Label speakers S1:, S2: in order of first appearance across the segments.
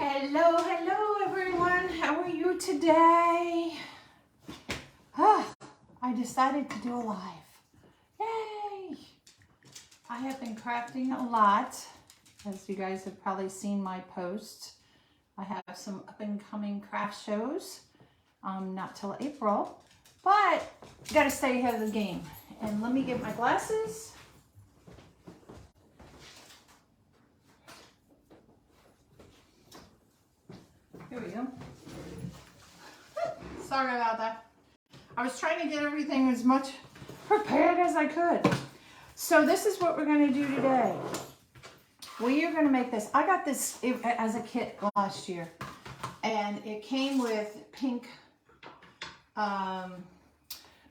S1: Hello, hello everyone. How are you today? I decided to do a live. Yay! I have been crafting a lot. As you guys have probably seen my posts. I have some up and coming craft shows. Not till April. But you gotta stay ahead of the game. And let me get my glasses. Here we go. Sorry about that. I was trying to get everything as much prepared as I could. So this is what we're going to do today. We are going to make this. I got this as a kit last year. And it came with pink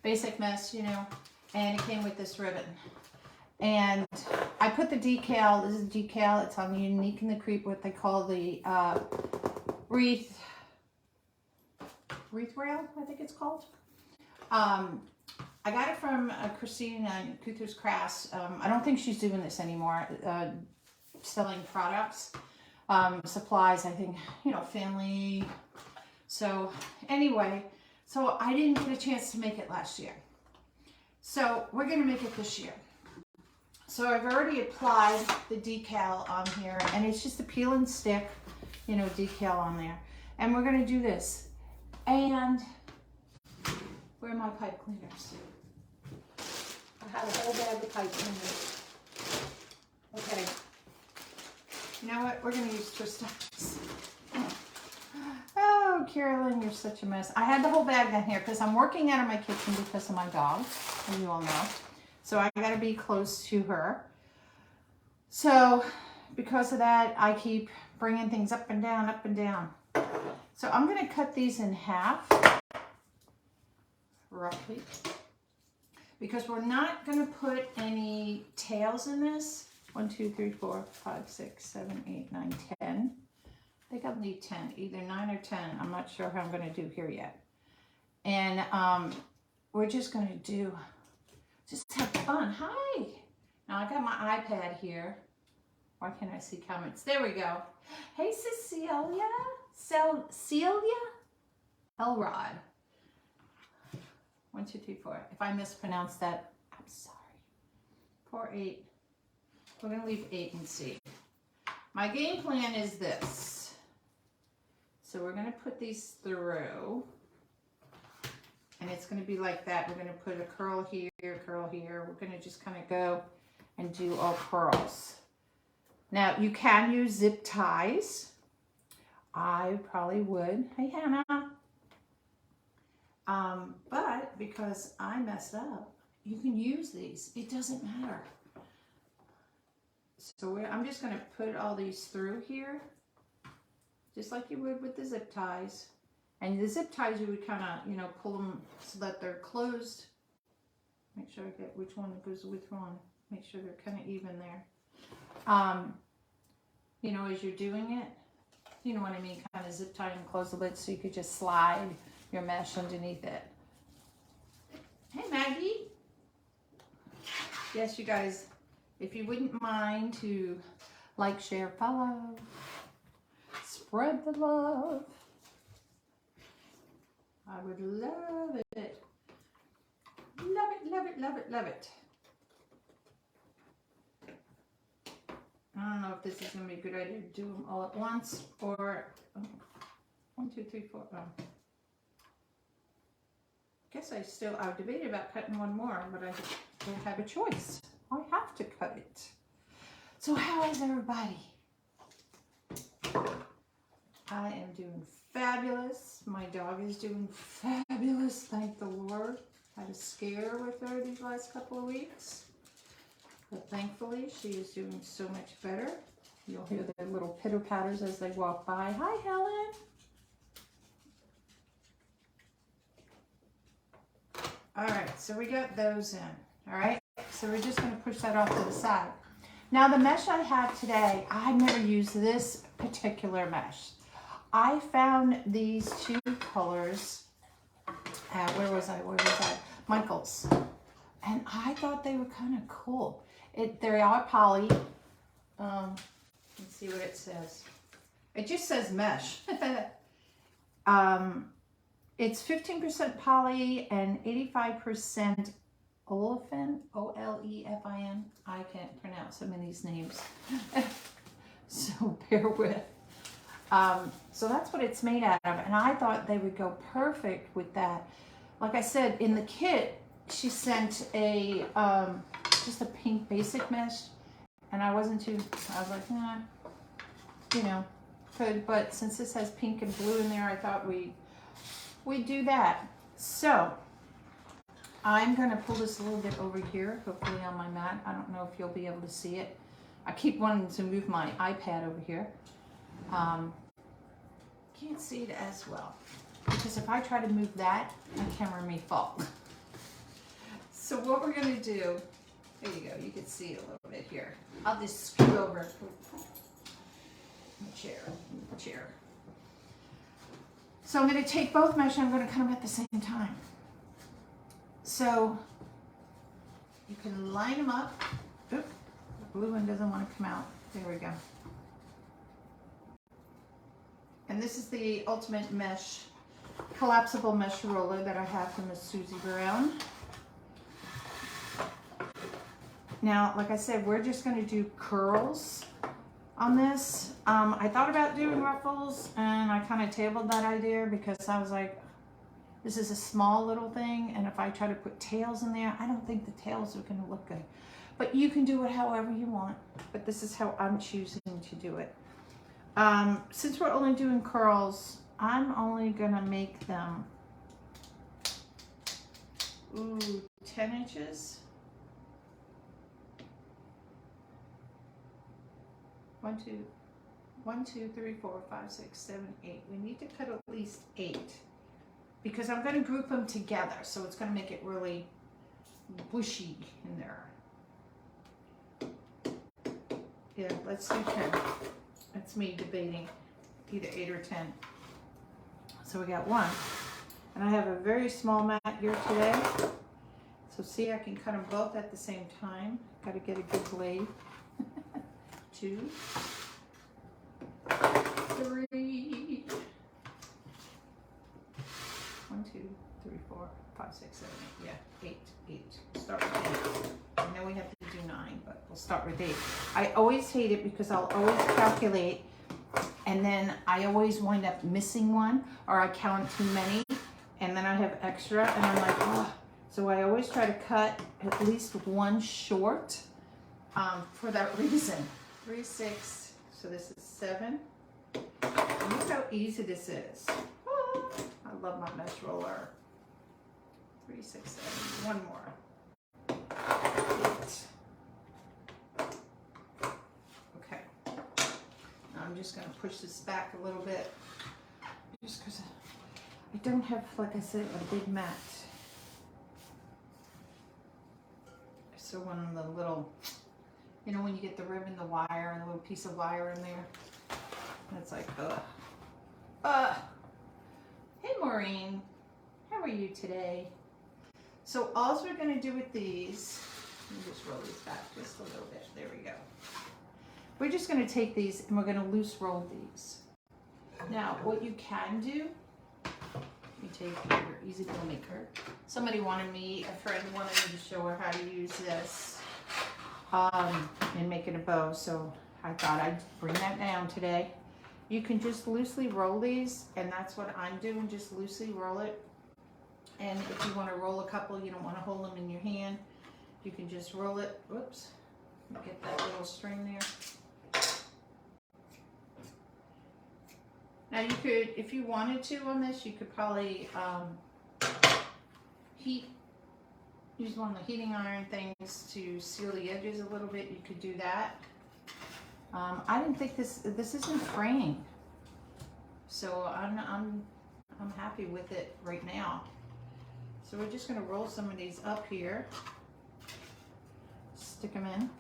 S1: basic mesh, you know. And it came with this ribbon. And I put the decal. This is decal. It's on the Unique and the Creep, what they call the wreath rail, I think it's called. I got it from Christine and Krafts. I don't think she's doing this anymore, selling products, supplies, I think, you know, family. So anyway, so I didn't get a chance to make it last year. So we're going to make it this year. So I've already applied the decal on here, and it's just a peel and stick, you know, decal on there. And we're going to do this. And where are my pipe cleaners? I have a whole bag of pipe cleaners. Okay. You know what? We're going to use twist ties. Oh, Carolynne, you're such a mess. I had the whole bag down here because I'm working out of my kitchen because of my dog, as you all know. So I got to be close to her. So because of that, I keep bringing things up and down, up and down. So I'm going to cut these in half, roughly, because we're not going to put any tails in this. 1, 2, 3, 4, 5, 6, 7, 8, 9, 10. I think I'll need 10, either 9 or 10. I'm not sure how I'm going to do here yet. And we're just going to just have fun. Hi. Now I got my iPad here. Why can't I see comments? There we go. Hey, Cecilia. Celia? Elrod. 1, 2, 3, 4. If I mispronounced that, I'm sorry. 4, 8. We're going to leave 8 and C. My game plan is this. So we're going to put these through. And it's going to be like that. We're going to put a curl here, curl here. We're going to just kind of go and do all curls. Now, you can use zip ties. I probably would. Hey, Hannah. But because I messed up, you can use these. It doesn't matter. So I'm just going to put all these through here, just like you would with the zip ties. And the zip ties, you would kind of, you know, pull them so that they're closed. Make sure I get which one goes with one. Make sure they're kind of even there. You know, as you're doing it, you know what I mean, kind of zip tie and close the lid so you could just slide your mesh underneath it. Hey, Maggie. Yes, you guys, if you wouldn't mind to like, share, follow, spread the love. I would love it. Love it, love it, love it, love it. I don't know if this is going to be a good idea to do them all at once or 1, 2, 3, 4. Oh. Guess I debated about cutting one more, but I don't have a choice. I have to cut it. So how is everybody? I am doing fabulous. My dog is doing fabulous. Thank the Lord. Had a scare with her these last couple of weeks. But thankfully, she is doing so much better. You'll hear their little pitter-patters as they walk by. Hi, Helen. All right, so we got those in. All right, so we're just going to push that off to the side. Now, the mesh I have today, I've never used this particular mesh. I found these two colors at, where was I? Michael's. And I thought they were kind of cool. They are poly. Let's see what it says. It just says mesh. It's 15% poly and 85% olefin, O-L-E-F-I-N. I can't pronounce some of these names, so bear with. So that's what it's made out of, and I thought they would go perfect with that. Like I said, in the kit, she sent a just a pink basic mesh, and I was like, nah, you know, could, but since this has pink and blue in there, I thought we'd do that. So I'm gonna pull this a little bit over here, hopefully on my mat. I don't know if you'll be able to see it. I keep wanting to move my iPad over here. Can't see it as well, because if I try to move that, my camera may fall. So what we're gonna do, there you go, you can see it a little bit here. I'll just scoot over the chair. So I'm gonna take both mesh and I'm gonna cut them at the same time. So you can line them up. Oop, the blue one doesn't want to come out. There we go. And this is the ultimate mesh, collapsible mesh roller that I have from Miss Susie Brown. Now, like I said, we're just going to do curls on this. I thought about doing ruffles, and I kind of tabled that idea because I was like, this is a small little thing, and if I try to put tails in there, I don't think the tails are going to look good. But you can do it however you want, but this is how I'm choosing to do it. Since we're only doing curls, I'm only gonna make them 10 inches. 1, 2, 3, 4, 5, 6, 7, 8. We need to cut at least 8 because I'm gonna group them together, so it's gonna make it really bushy in there. Yeah, let's do 10. That's me debating either 8 or 10. So we got 1. And I have a very small mat here today. So see, I can cut them both at the same time. Got to get a good blade. 2, 3. 1, 2, 3, 4, 5, 6, 7, 8. Yeah, 8. Start with 8. I know we have to do 9, but we'll start with 8. I always hate it because I'll always calculate, and then I always wind up missing one, or I count too many, and then I have extra, and I'm like, oh. So I always try to cut at least one short for that reason. 3, 6. So this is 7. And look how easy this is. Oh, I love my mesh roller. 3, 6, 7. One more. 8. Okay. Now I'm just going to push this back a little bit, just because I don't have, like I said, a big mat. So one of the little, you know, when you get the ribbon, the wire, and a little piece of wire in there, that's like, ugh. Hey Maureen, how are you today? So all we're going to do with these, let me just roll these back just a little bit. There we go. We're just going to take these and we're going to loose roll these. Now, what you can do, you take your Easy Go Maker. Somebody wanted me, a friend wanted me to show her how to use this and make it a bow. So I thought I'd bring that down today. You can just loosely roll these, and that's what I'm doing, just loosely roll it. And if you want to roll a couple, you don't want to hold them in your hand, you can just roll it. Whoops, get that little string there. Now you could, if you wanted to on this, you could probably use one of the heating iron things to seal the edges a little bit. You could do that. I didn't think this isn't fraying, so I'm happy with it right now. So we're just going to roll some of these up here, stick them in.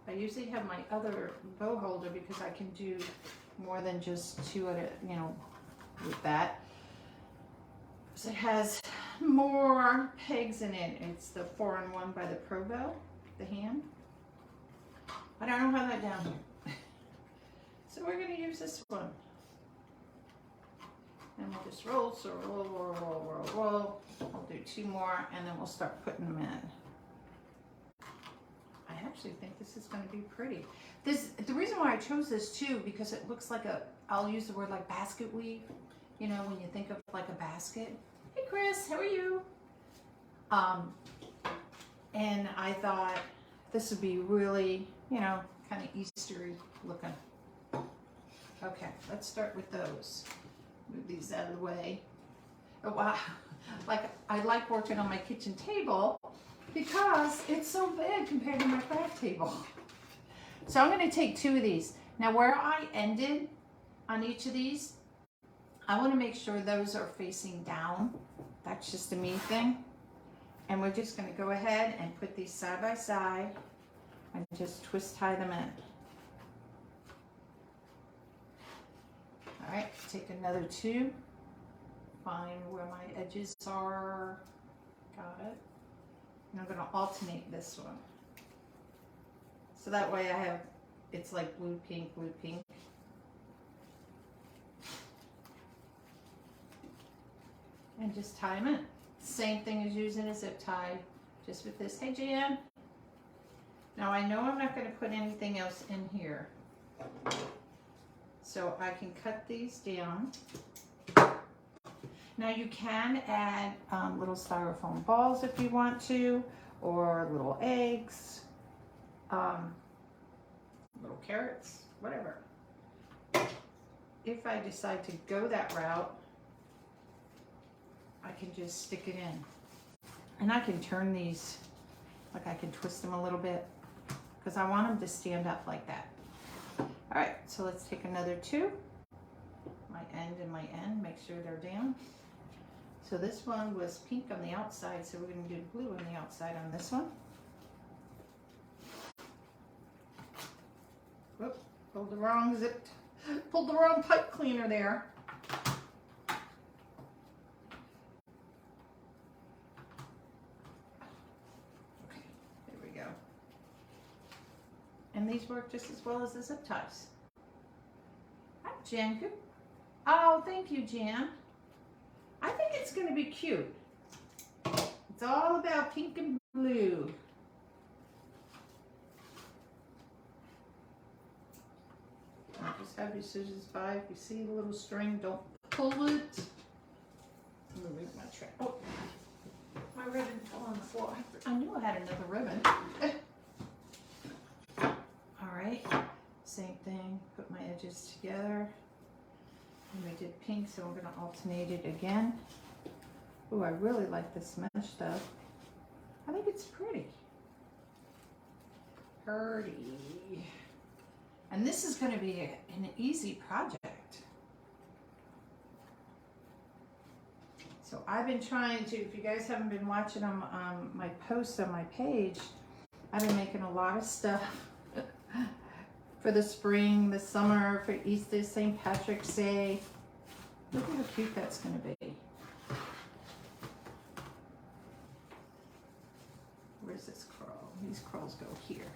S1: I usually have my other bow holder because I can do more than just 2 at a, you know, with that. So it has more pegs in it. It's the 4-in-1 by the Pro Bow, the hand. But I don't have that down here. So we're going to use this one. And we'll just roll, so roll, roll, roll, roll, roll. We'll do 2 more and then we'll start putting them in. I actually think this is going to be pretty. The reason why I chose this too, because it looks like I'll use the word like basket weave. You know, when you think of like a basket. Hey Chris, how are you? And I thought this would be really, you know, kind of Eastery looking. Okay, let's start with those. Move these out of the way. Oh, wow. Like, I like working on my kitchen table because it's so big compared to my craft table. So I'm going to take 2 of these. Now, where I ended on each of these, I want to make sure those are facing down. That's just a me thing. And we're just going to go ahead and put these side by side and just twist tie them in. All right, take another 2. Find where my edges are. Got it. And I'm going to alternate this one. So that way I have, it's like blue, pink, blue, pink. And just tie them in. Same thing as using a zip tie, just with this. Hey Jan. Now I know I'm not going to put anything else in here. So I can cut these down. Now you can add little styrofoam balls if you want to, or little eggs, little carrots, whatever. If I decide to go that route, I can just stick it in. And I can turn these, like I can twist them a little bit, because I want them to stand up like that. All right, so let's take another 2. My end and my end, make sure they're down. So this one was pink on the outside, so we're going to do blue on the outside on this one. Whoop, pulled the wrong pulled the wrong pipe cleaner there. Okay, there we go. And these work just as well as the zip ties. Hi, Jan. Oh, thank you, Jan. I think it's going to be cute. It's all about pink and blue. Just have your scissors by. If you see the little string, don't pull it. I'm going to move my tray. Oh, my ribbon fell on the floor. I knew I had another ribbon. All right, same thing. Put my edges together. And we did pink, so we're going to alternate it again. Oh, I really like this mesh stuff. I think it's pretty. Pretty. And this is going to be an easy project. So I've been trying to, if you guys haven't been watching my posts on my page, I've been making a lot of stuff for the spring, the summer, for Easter, St. Patrick's Day. Look at how cute that's going to be. Where's this curl? These curls go here.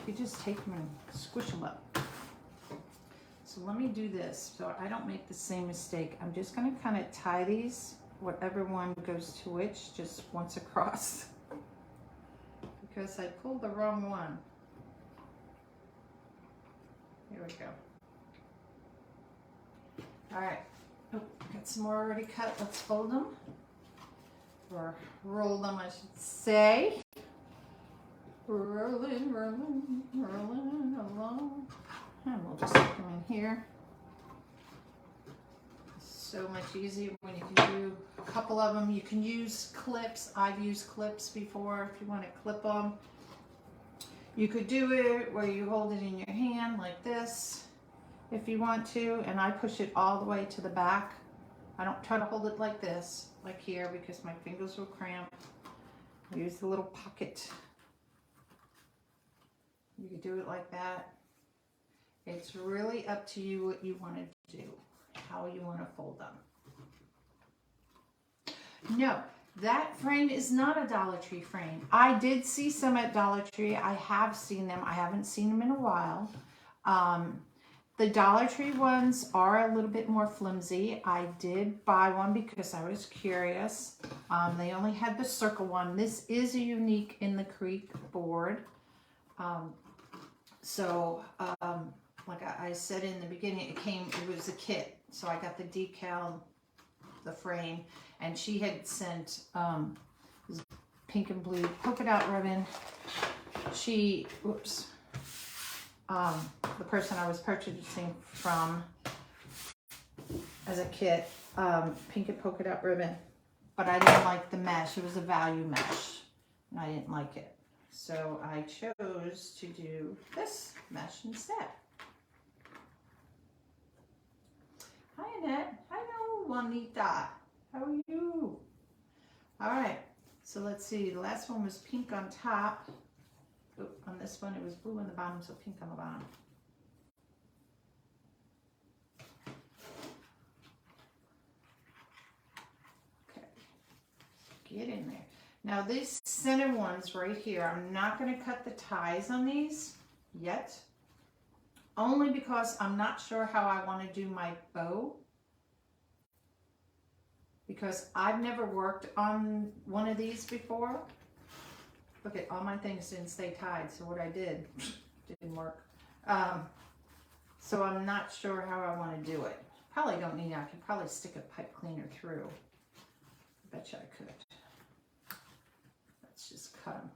S1: You just take them and squish them up. So let me do this so I don't make the same mistake. I'm just going to kind of tie these, whatever one goes to which, just once across. Because I pulled the wrong one. Here we go. All right, oh, got some more already cut. Let's fold them, or roll them, I should say. Rolling, rolling, rolling along. And we'll just stick them in here. So much easier when you can do a couple of them. You can use clips. I've used clips before if you want to clip them. You could do it where you hold it in your hand like this if you want to, and I push it all the way to the back. I don't try to hold it like this, like here, because my fingers will cramp. I use the little pocket. You could do it like that. It's really up to you what you want to do, how you want to fold them. No, that frame is not a Dollar Tree frame. I did see some at Dollar Tree. I have seen them. I haven't seen them in a while. The Dollar Tree ones are a little bit more flimsy. I did buy one because I was curious. They only had the circle one. This is a unique in the Creek board. Like I said in the beginning, it was a kit. So I got the decal, the frame, and she had sent pink and blue polka dot ribbon. The person I was purchasing from as a kit, pink and polka dot ribbon, but I didn't like the mesh. It was a value mesh, and I didn't like it. So I chose to do this mesh instead. Hi, Annette. Hello, Juanita. How are you? All right. So let's see. The last one was pink on top. Oh, on this one, it was blue on the bottom, so pink on the bottom. Okay. Get in there. Now, these center ones right here, I'm not going to cut the ties on these yet. Only because I'm not sure how I want to do my bow. Because I've never worked on one of these before. Look at all my things didn't stay tied, so what I did didn't work. So I'm not sure how I want to do it. Probably don't need, I could probably stick a pipe cleaner through. I bet you I could. Let's just cut them.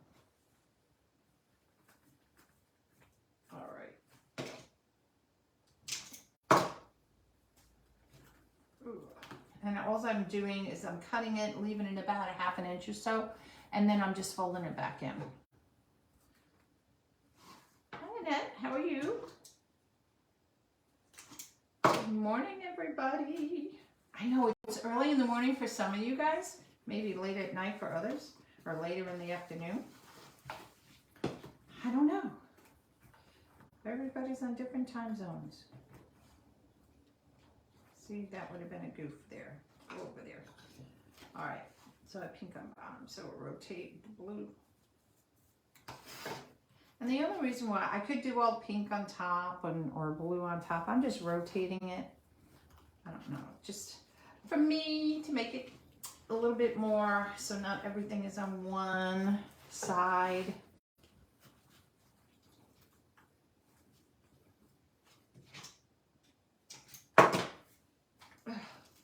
S1: All right. Ooh. And all I'm doing is I'm cutting it, leaving it about a ½ inch or so, and then I'm just folding it back in. Hi, Annette. How are you? Good morning, everybody. I know it's early in the morning for some of you guys, maybe late at night for others, or later in the afternoon. I don't know. Everybody's on different time zones. See, that would have been a goof there. Go over there. All right. So I pink on bottom, so we'll rotate the blue. And the only reason why I could do all pink on top or blue on top, I'm just rotating it. I don't know, just for me to make it a little bit more so not everything is on one side. Oh,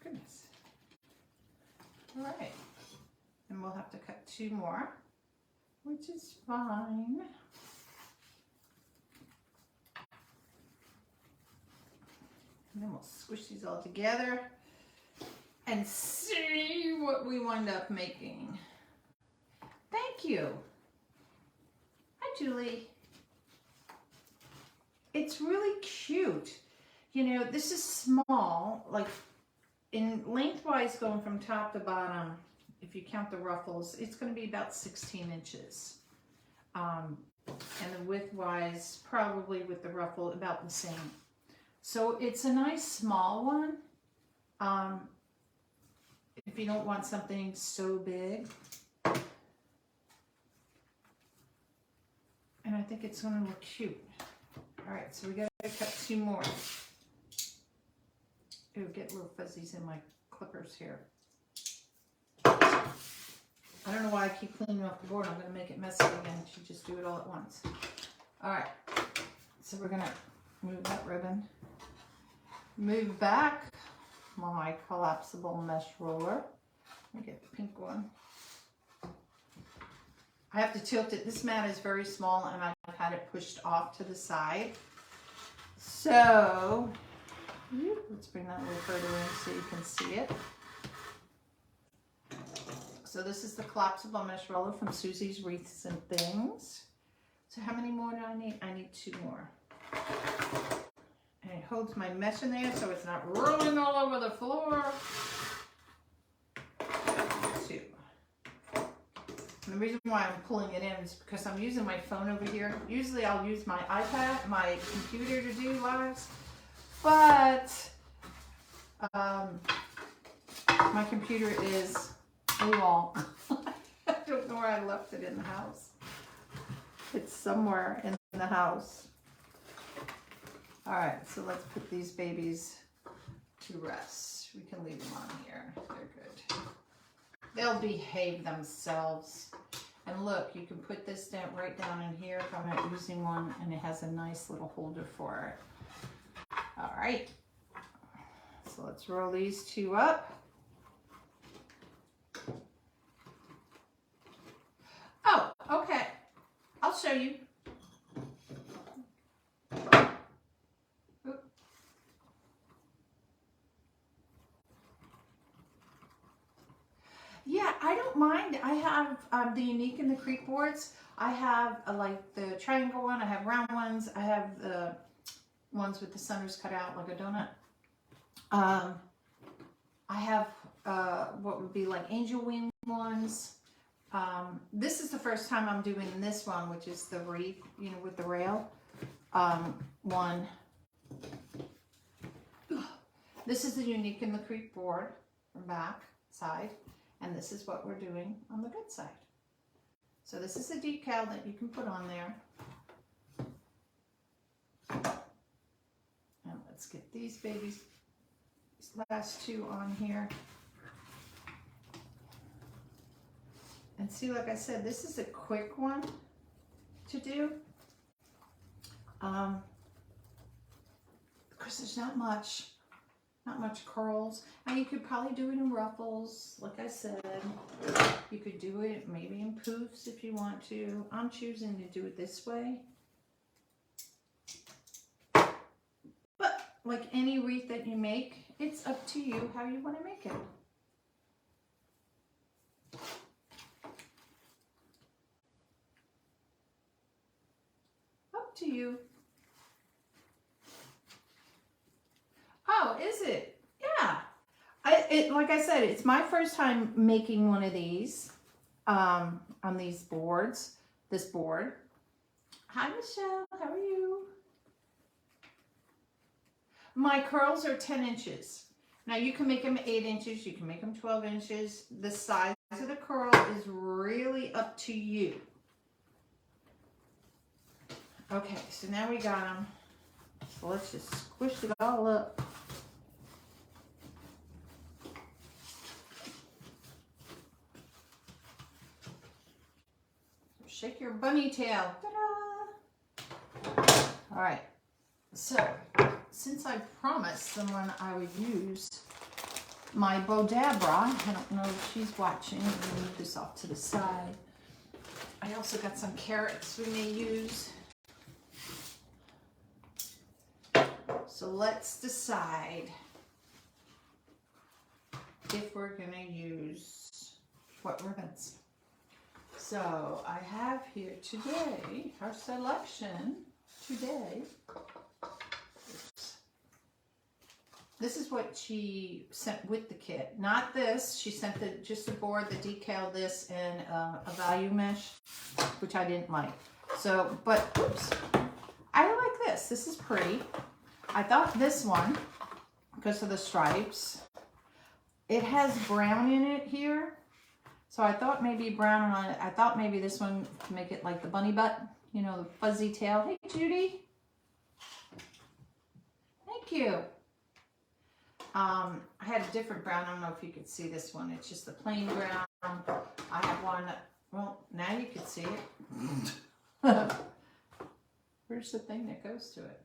S1: goodness. All right. And we'll have to cut 2 more, which is fine. And then we'll squish these all together and see what we wind up making. Thank you. Hi, Julie. It's really cute. You know, this is small, like in lengthwise going from top to bottom. If you count the ruffles, it's going to be about 16 inches. And the width-wise, probably with the ruffle, about the same. So it's a nice small one. If you don't want something so big. And I think it's going to look cute. All right, so we got to cut 2 more. It'll get little fuzzies in my clippers here. I don't know why I keep cleaning off the board. I'm going to make it messy again. I should just do it all at once. All right. So we're going to move that ribbon. Move back my collapsible mesh roller. Let me get the pink one. I have to tilt it. This mat is very small and I've had it pushed off to the side. So, let's bring that a little further in so you can see it. So this is the collapsible mesh roller from Susie's Wreaths and Things. So how many more do I need? I need 2 more. And it holds my mesh in there so it's not rolling all over the floor. 2. And the reason why I'm pulling it in is because I'm using my phone over here. Usually I'll use my iPad, my computer to do lives. But my computer is wall. I don't know where I left it in the house. It's somewhere in the house. All right, so let's put these babies to rest. We can leave them on here. They're good. They'll behave themselves. And look, you can put this down right down in here if I'm not using one, and it has a nice little holder for it. All right. So let's roll these two up. Oh, okay. I'll show you. Oop. Yeah, I don't mind. I have the Unique and the Creek boards. I have like the triangle one. I have round ones. I have the ones with the centers cut out like a donut. I have what would be like angel wing ones. This is the first time I'm doing this one, which is the wreath, you know, with the rail one. This is the Unique and the Creek board from back side, and this is what we're doing on the good side. So this is a decal that you can put on there. And let's get these babies, these last two on here. And see, like I said, this is a quick one to do. Because there's not much curls. And you could probably do it in ruffles, like I said. You could do it maybe in poofs if you want to. I'm choosing to do it this way. But like any wreath that you make, it's up to you how you want to make it. Up to you. Oh, is it? Yeah. Like I said, it's my first time making one of these on these boards. This board. Hi, Michelle. How are you? My curls are 10 inches. Now you can make them 8 inches. You can make them 12 inches. The size of the curl is really up to you. Okay, so now we got them. So let's just squish it all up. Shake your bunny tail. Ta-da! All right. So, since I promised someone I would use my Bodabra, I don't know if she's watching. I'm going to move this off to the side. I also got some carrots we may use. So let's decide if we're going to use what ribbons. So I have here today, our selection today. Oops. This is what she sent with the kit. Not this. She sent just the board, the decal, this, and a value mesh, which I didn't like. So, but, oops. I like this. This is pretty. I thought this one, because of the stripes, it has brown in it here. So I thought maybe brown on it. I thought maybe this one to make it like the bunny butt, you know, the fuzzy tail. Hey, Judy. Thank you. I had a different brown. I don't know if you could see this one. It's just the plain brown. I have one. Well, now you can see it. Where's the thing that goes to it?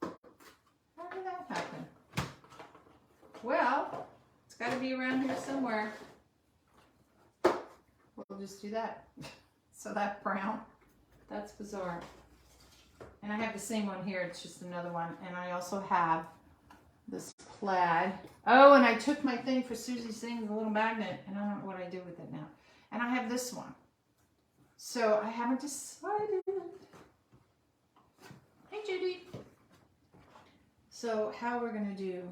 S1: How did that happen? Well, it's got to be around here somewhere. We'll just do that. So that brown, that's bizarre. And I have the same one here. It's just another one. And I also have this plaid. Oh, and I took my thing for Susie's thing, the little magnet, and I don't know what I do with it now. And I have this one. So I haven't decided. Hey, Judy. So how we're going to do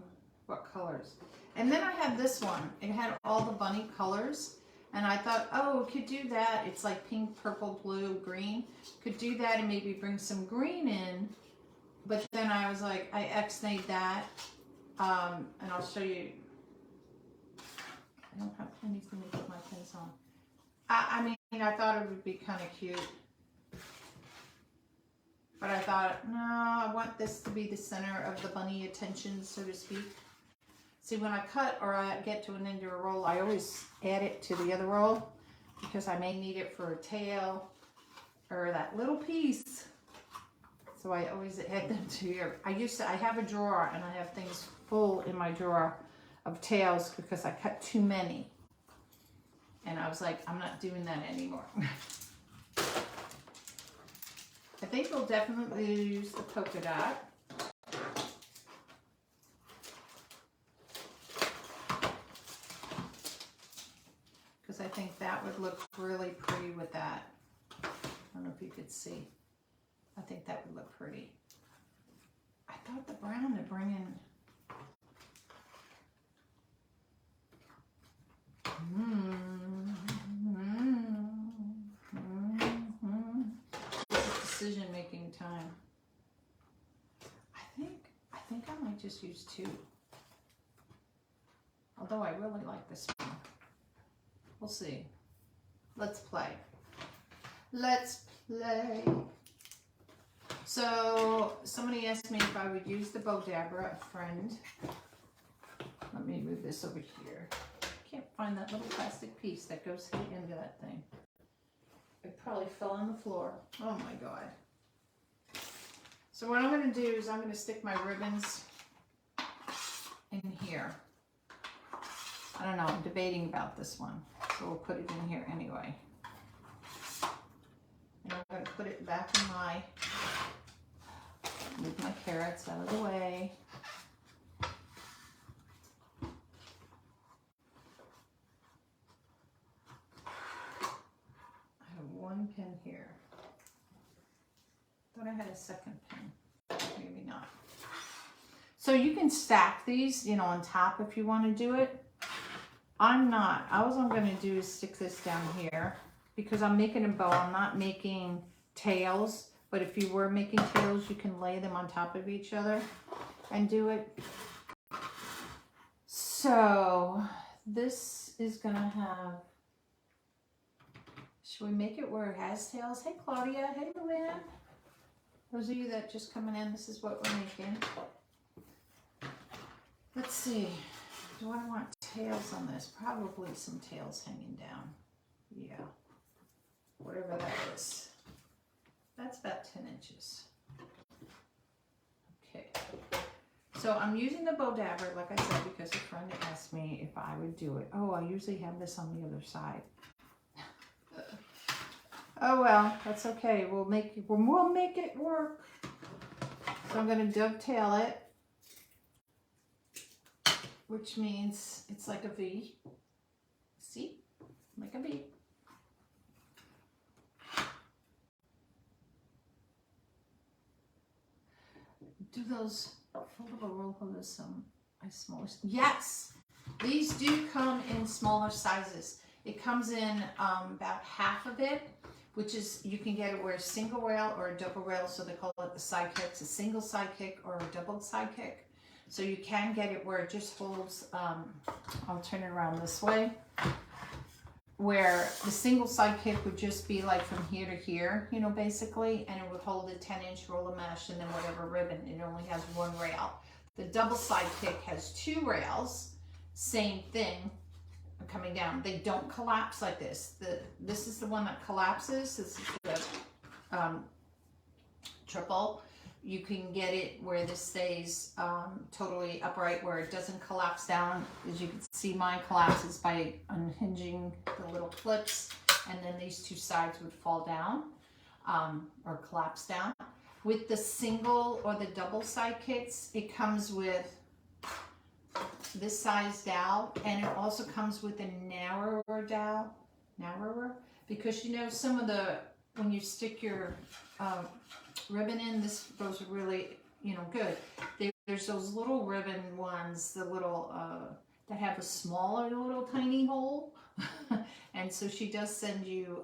S1: what colors. And then I have this one. It had all the bunny colors. And I thought, oh, could do that. It's like pink, purple, blue, green. Could do that and maybe bring some green in. But then I was like, I X-nayed that. And I'll show you. I don't have anything to put my pins on. I mean, I thought it would be kind of cute. But I thought, no, I want this to be the center of the bunny attention, so to speak. See, when I cut or I get to an end of a roll, I always add it to the other roll because I may need it for a tail or that little piece. So I always add them to here. I have a drawer and I have things full in my drawer of tails because I cut too many. And I was like, I'm not doing that anymore. I think we'll definitely use the polka dot. Because I think that would look really pretty with that. I don't know if you could see. I think that would look pretty. I thought the brown to bring in. Decision-making time. I think I might just use 2. Although I really like this one. We'll see. Let's play. Let's play. So somebody asked me if I would use the bow dabber, a friend. Let me move this over here. Can't find that little plastic piece that goes to the end of that thing. It probably fell on the floor. Oh my God. So what I'm going to do is I'm going to stick my ribbons in here. I don't know, I'm debating about this one. So we'll put it in here anyway. And I'm going to put it back in my, move my carrots out of the way. One pin here. Thought I had a second pin. Maybe not. So you can stack these, you know, on top if you want to do it. I'm not. All I'm going to do is stick this down here because I'm making a bow. I'm not making tails. But if you were making tails, you can lay them on top of each other and do it. So this is going to have. Should we make it where it has tails? Hey, Claudia. Hey, Luann. Those of you that just coming in, this is what we're making. Let's see. Do I want tails on this? Probably some tails hanging down. Yeah. Whatever that is. That's about 10 inches. Okay. So I'm using the bow dabber, like I said, because a friend asked me if I would do it. Oh, I usually have this on the other side. Oh well, that's okay. We'll make it work. So I'm going to dovetail it, which means it's like a V. See? Like a V. Do those foldable roll holders some smaller? Yes, these do come in smaller sizes. It comes in about half of it, which is, you can get it where a single rail or a double rail, so they call it the side kicks, a single side kick or a double side kick. So you can get it where it just holds, I'll turn it around this way, where the single side kick would just be like from here to here, you know, basically, and it would hold a 10-inch roll of mesh and then whatever ribbon. It only has one rail. The double side kick has 2 rails, same thing. Coming down, they don't collapse like this. This is the one that collapses. This is the triple. You can get it where this stays totally upright, where it doesn't collapse down. As you can see, mine collapses by unhinging the little clips, and then these 2 sides would fall down or collapse down. With the single or the double side kits, it comes with this size dowel, and it also comes with a narrower dowel, because you know some of the, when you stick your ribbon in, this goes really, you know, good. There's those little ribbon ones, the little that have a smaller little tiny hole, and so she does send you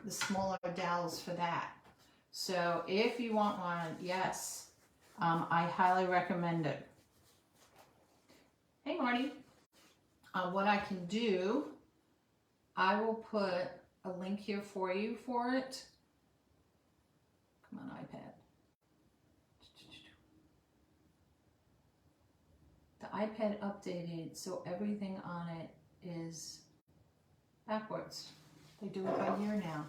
S1: the smaller dowels for that. So if you want one, yes, I highly recommend it. Hey Marty, what I can do, I will put a link here for you for it. Come on, iPad. iPad updated, so everything on it is backwards. They do it by year now.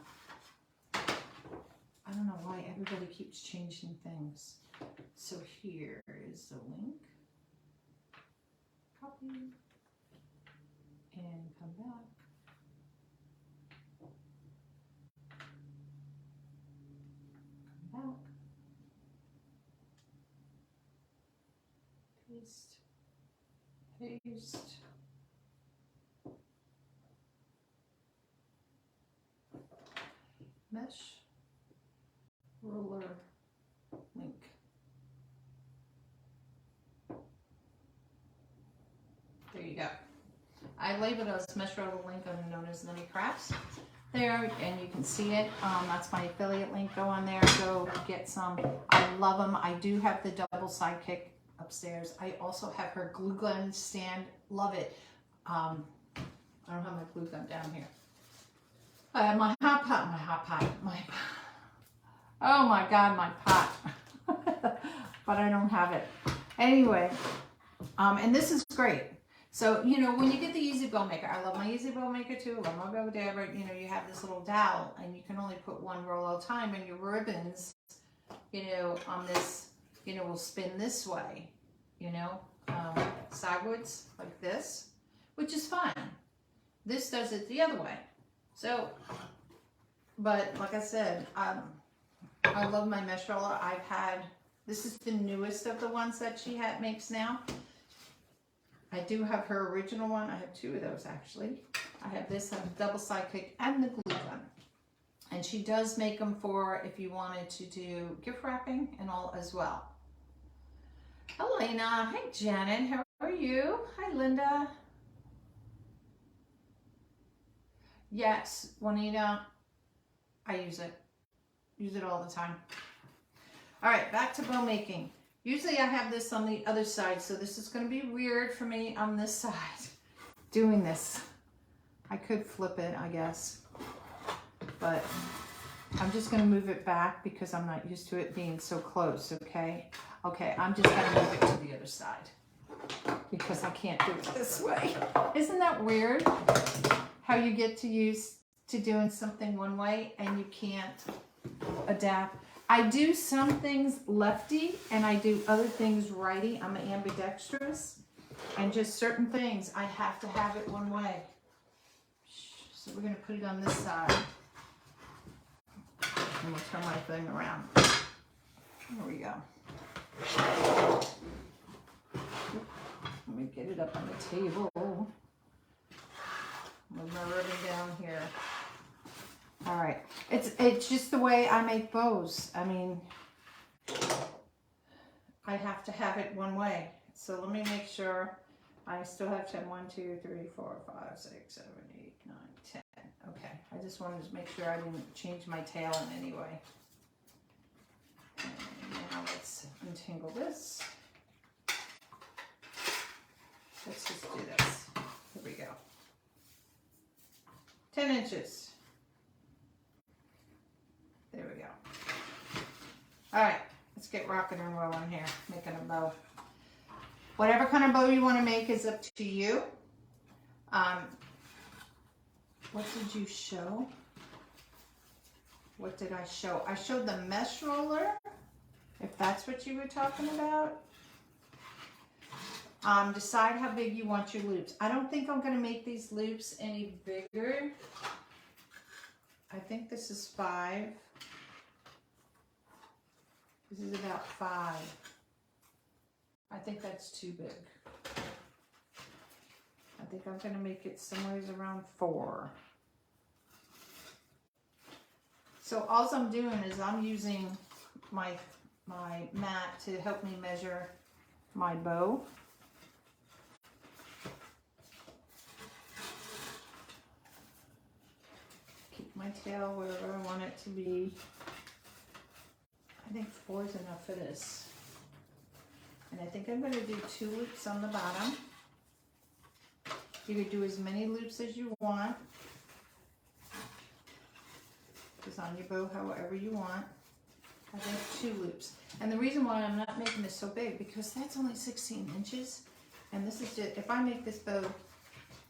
S1: I don't know why everybody keeps changing things. So here is the link. Copy. And come back. Come back. Paste. Paste. Mesh. Roller link. There you go. I labeled it as mesh roller link on NonnasNuttykrafts there, and you can see it. That's my affiliate link. Go on there, go get some. I love them. I do have the double sidekick upstairs. I also have her glue gun stand. Love it. I don't have my glue gun down here. I have my hot pot, oh my God, my pot. But I don't have it. Anyway, and this is great. So, you know, when you get the Easy Bow Maker, I love my Easy Bow Maker too, I love my Bow Dabber, you know, you have this little dowel and you can only put one roll at a time, and your ribbons, you know, on this, you know, will spin this way, you know, sideways like this, which is fine. This does it the other way. So, but like I said, I love my mesh roller. I've had, this is the newest of the ones that she makes now. I do have her original one. I have two of those actually. I have this, I have double sidekick and the glue gun. And she does make them for if you wanted to do gift wrapping and all as well. Elena, hi Janet, how are you? Hi Linda. Yes, Juanita, I use it all the time. All right, back to bow making. Usually I have this on the other side, so this is going to be weird for me on this side, doing this. I could flip it, I guess, but I'm just going to move it back because I'm not used to it being so close, okay? Okay, I'm just going to move it to the other side because I can't do it this way. Isn't that weird? How you get to use to doing something one way and you can't adapt. I do some things lefty and I do other things righty. I'm ambidextrous, and just certain things I have to have it one way. So we're going to put it on this side and we'll turn my thing around. There we go. Let me get it up on the table. Move my ribbon down here. All right, it's just the way I make bows. I mean, I have to have it one way. So let me make sure I still have 10. 1, 2, 3, 4, 5, 6, 7, 8, 9, 10. Okay, I just wanted to make sure I didn't change my tail in any way. And now let's untangle this. Let's just do this. Here we go. 10 inches. There we go. All right, let's get rocking and rolling here, making a bow. Whatever kind of bow you want to make is up to you. What did you show? What did I show? I showed the mesh roller, if that's what you were talking about. Decide how big you want your loops. I don't think I'm going to make these loops any bigger. I think this is 5. This is about 5. I think that's too big. I think I'm going to make it somewhere around 4. So all I'm doing is I'm using my mat to help me measure my bow. Keep my tail wherever I want it to be. I think 4 is enough for this. And I think I'm going to do 2 loops on the bottom. You could do as many loops as you want. Design your bow however you want. I think 2 loops. And the reason why I'm not making this so big, because that's only 16 inches. And this is just, if I make this bow,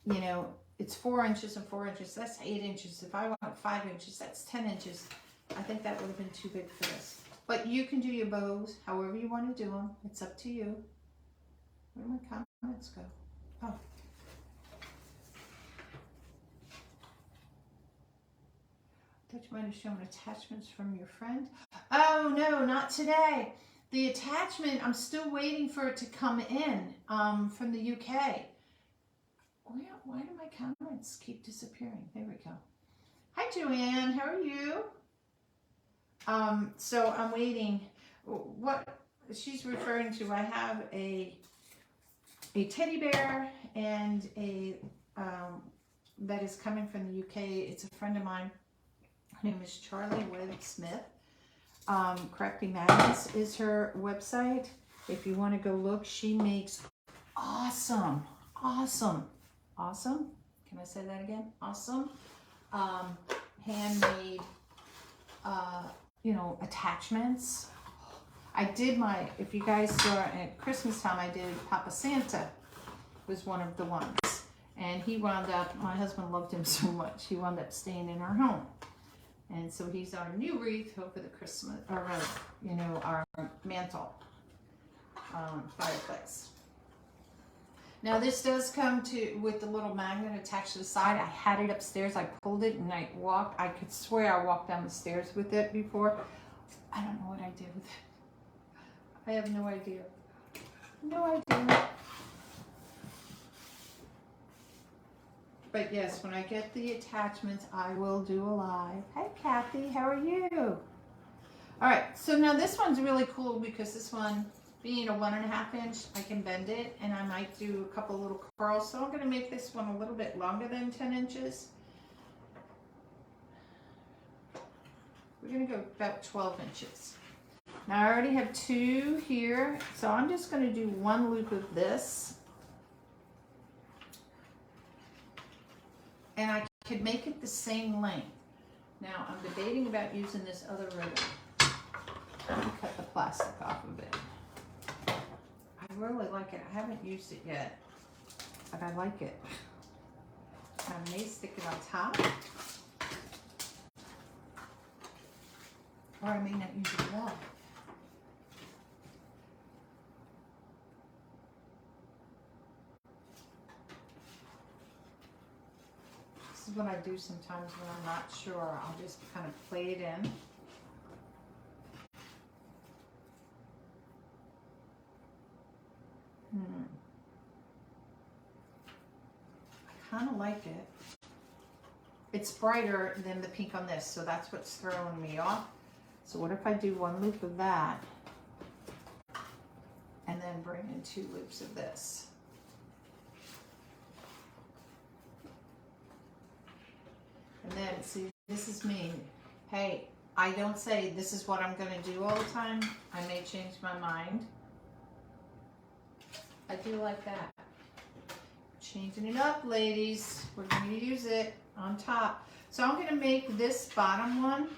S1: you know, it's 4 inches and 4 inches. That's 8 inches. If I want 5 inches, that's 10 inches. I think that would have been too big for this. But you can do your bows however you want to do them. It's up to you. Where did my comments go? Oh. I thought you might have shown attachments from your friend. Oh, no, not today. The attachment, I'm still waiting for it to come in from the UK. Why do my comments keep disappearing? There we go. Hi, Joanne. How are you? So I'm waiting. What she's referring to, I have a teddy bear and a that is coming from the UK. It's a friend of mine. Her name is Charlie Webb Smith. Crafty Magnets is her website. If you want to go look, she makes awesome. Can I say that again? Awesome. Handmade, you know, attachments. I did if you guys saw at Christmas time, I did Papa Santa was one of the ones. And he wound up, my husband loved him so much, he wound up staying in our home. And so he's our new wreath over the Christmas, or you know, our mantle fireplace. Now this does come with the little magnet attached to the side. I had it upstairs. I pulled it and I could swear I walked down the stairs with it before. I don't know what I did with it. I have no idea. No idea. But yes, when I get the attachments, I will do a live. Hi, Kathy. How are you? All right. So now this one's really cool because this one, being a 1.5 inch, I can bend it and I might do a couple little curls. So I'm going to make this one a little bit longer than 10 inches. We're going to go about 12 inches. Now I already have 2 here. So I'm just going to do 1 loop of this. And I could make it the same length. Now I'm debating about using this other ribbon. Let me cut the plastic off of it. I really like it. I haven't used it yet, but I like it. I may stick it on top, or I may not use it at all. This is what I do sometimes when I'm not sure. I'll just kind of play it in. I kind of like it. It's brighter than the pink on this, so that's what's throwing me off. So what if I do 1 loop of that and then bring in 2 loops of this? And then, see, this is me. Hey, I don't say this is what I'm going to do all the time. I may change my mind. I do like that. Changing it up, ladies. We're going to use it on top. So I'm going to make this bottom one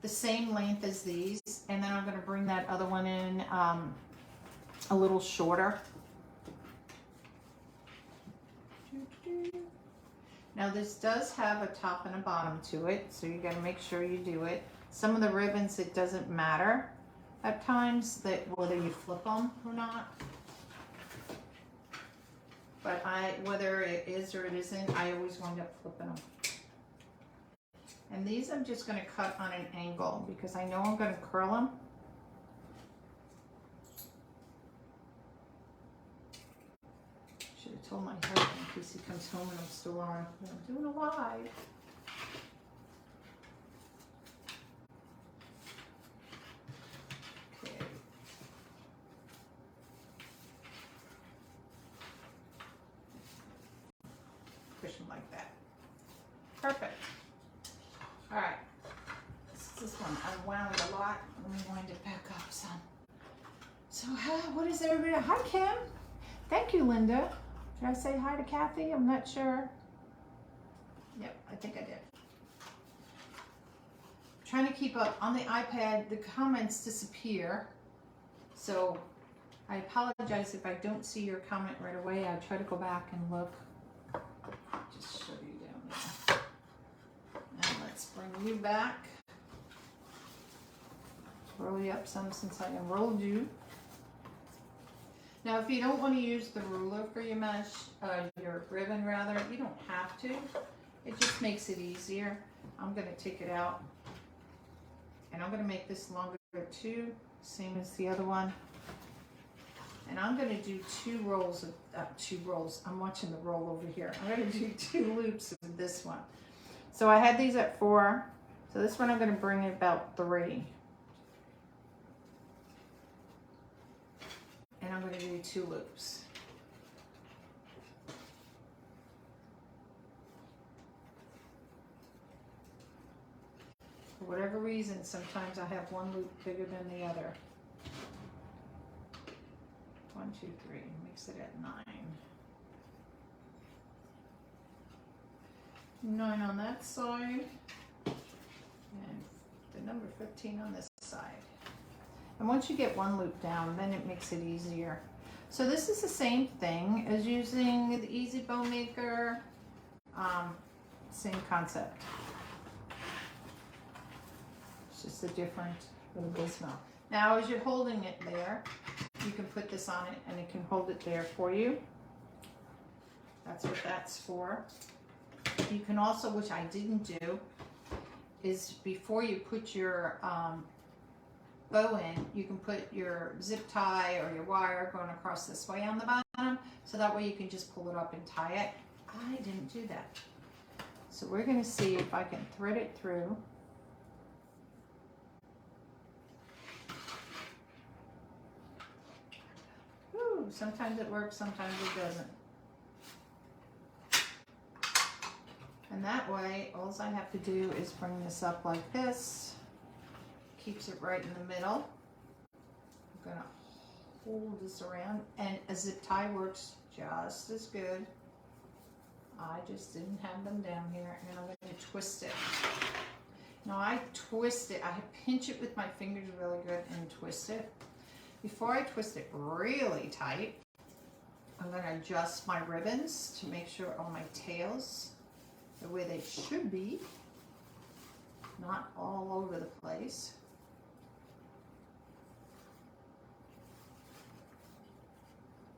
S1: the same length as these. And then I'm going to bring that other one in a little shorter. Now this does have a top and a bottom to it, so you got to make sure you do it. Some of the ribbons, it doesn't matter at times that whether you flip them or not. But whether it is or it isn't, I always wind up flipping them. And these I'm just going to cut on an angle because I know I'm going to curl them. Should have told my husband in case he comes home and I'm still on. I'm doing a live. Okay. Push them like that. Perfect. All right. This one I wound a lot. Let me wind it back up some. So what is everybody? Hi, Kim. Thank you, Linda. Did I say hi to Kathy? I'm not sure. Yep, I think I did. Trying to keep up on the iPad. The comments disappear, so I apologize if I don't see your comment right away. I'll try to go back and look. Just show you down there. And let's bring you back. Roll you up some since I enrolled you. Now, if you don't want to use the ruler for your mesh, your ribbon rather, you don't have to. It just makes it easier. I'm going to take it out. And I'm going to make this longer too, same as the other one. And I'm going to do two rolls. I'm watching the roll over here. I'm going to do 2 loops of this one. So I had these at 4. So this one I'm going to bring it about 3. And I'm going to do 2 loops. For whatever reason, sometimes I have one loop bigger than the other. 1, 2, 3, makes it at 9. 9 on that side, and the number 15 on this side. And once you get one loop down, then it makes it easier. So this is the same thing as using the Easy Bow Maker, same concept. It's just a different little gizmo. Now as you're holding it there, you can put this on it and it can hold it there for you. That's what that's for. You can also, which I didn't do, is before you put your bow in, you can put your zip tie or your wire going across this way on the bottom, so that way you can just pull it up and tie it. I didn't do that. So we're going to see if I can thread it through. Ooh, sometimes it works, sometimes it doesn't. And that way, all I have to do is bring this up like this. Keeps it right in the middle. I'm gonna hold this around, and a zip tie works just as good. I just didn't have them down here, and I'm gonna twist it. Now I twist it, I pinch it with my fingers really good and twist it. Before I twist it really tight, I'm gonna adjust my ribbons to make sure all my tails the way they should be, not all over the place.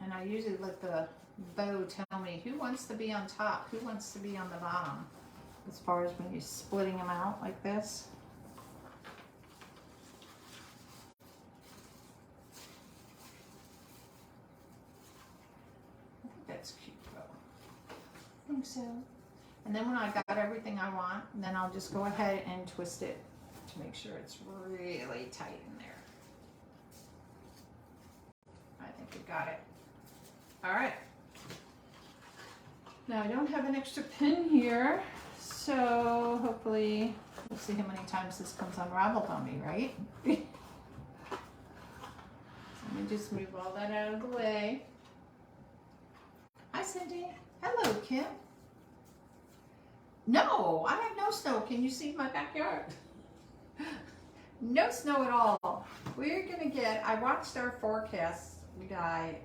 S1: And I usually let the bow tell me who wants to be on top, who wants to be on the bottom, as far as when you're splitting them out like this. I think that's cute though. I think so. And then when I got everything I want, then I'll just go ahead and twist it to make sure it's really tight in there. I think we got it. All right. Now I don't have an extra pin here, so hopefully we'll see how many times this comes unraveled on me, right? So let me just move all that out of the way. Hi, Cindy. Hello, Kim. No, I have no snow. Can you see my backyard? No snow at all. We're gonna get, I watched our forecast guy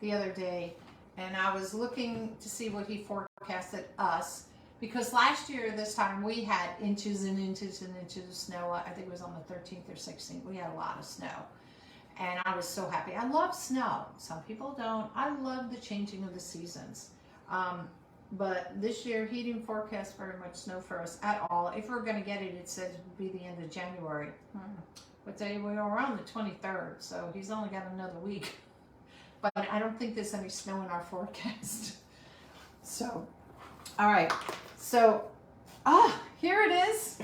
S1: the other day, and I was looking to see what he forecasted us, because last year this time we had inches and inches and inches of snow. I think it was on the 13th or 16th. We had a lot of snow, and I was so happy. I love snow. Some people don't. I love the changing of the seasons. But this year, he didn't forecast very much snow for us at all. If we're going to get it, it says it would be the end of January. What day we are on? The 23rd, so he's only got another week. But I don't think there's any snow in our forecast. So, all right. So, here it is.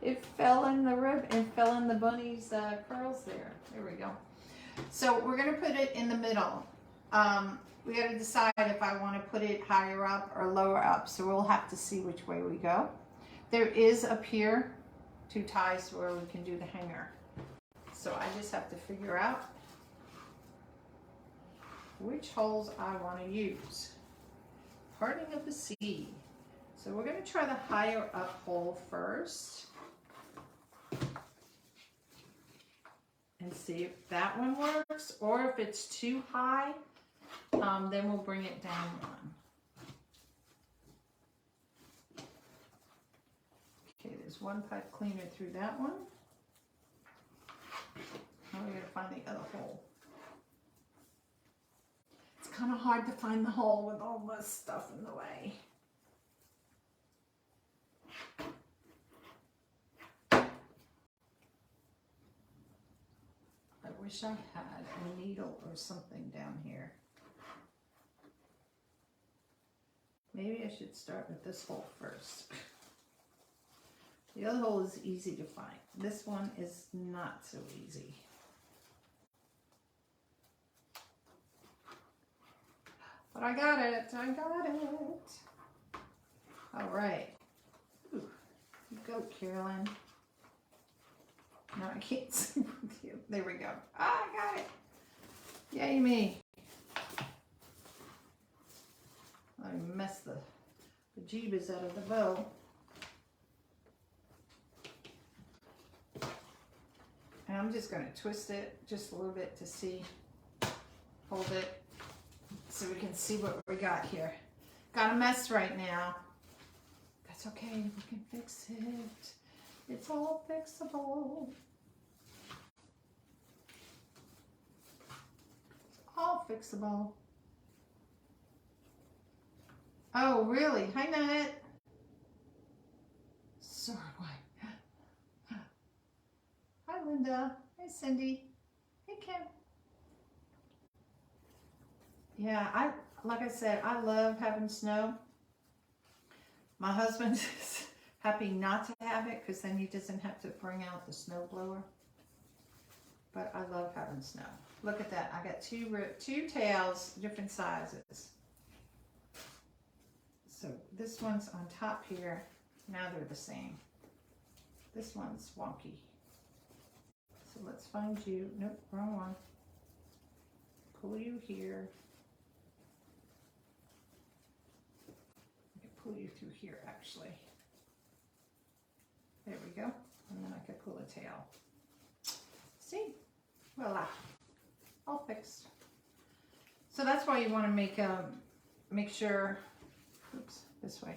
S1: It fell in the rib and fell in the bunny's curls there. There we go. So we're going to put it in the middle. We got to decide if I want to put it higher up or lower up, so we'll have to see which way we go. There is up here 2 ties where we can do the hanger. So I just have to figure out which holes I want to use. Parting of the sea. So we're going to try the higher up hole first and see if that one works, or if it's too high, then we'll bring it down one. Okay, there's one pipe cleaner through that one. Now we gotta find the other hole. It's kind of hard to find the hole with all this stuff in the way. I wish I had a needle or something down here. Maybe I should start with this hole first. The other hole is easy to find. This one is not so easy. But I got it. I got it. All right. Ooh, you go, Carolynne. No, I can't see with you. There we go. Ah, I got it. Yay me. I messed the bejeebus out of the bow. And I'm just going to twist it just a little bit to see, hold it, so we can see what we got here. Got a mess right now. That's okay, we can fix it. It's all fixable. All fixable. Oh, really? Hi, Nut. Sorry, why? Hi, Linda. Hi, Cindy. Hey, Kim. Yeah, like I said, I love having snow. My husband is happy not to have it because then he doesn't have to bring out the snow blower. But I love having snow. Look at that. I got two tails, different sizes. So this one's on top here. Now they're the same. This one's wonky. So let's find you. Nope, wrong one. Pull you here. I can pull you through here actually. There we go. And then I can pull a tail. See? Voila. All fixed. So that's why you want to make sure, oops, this way.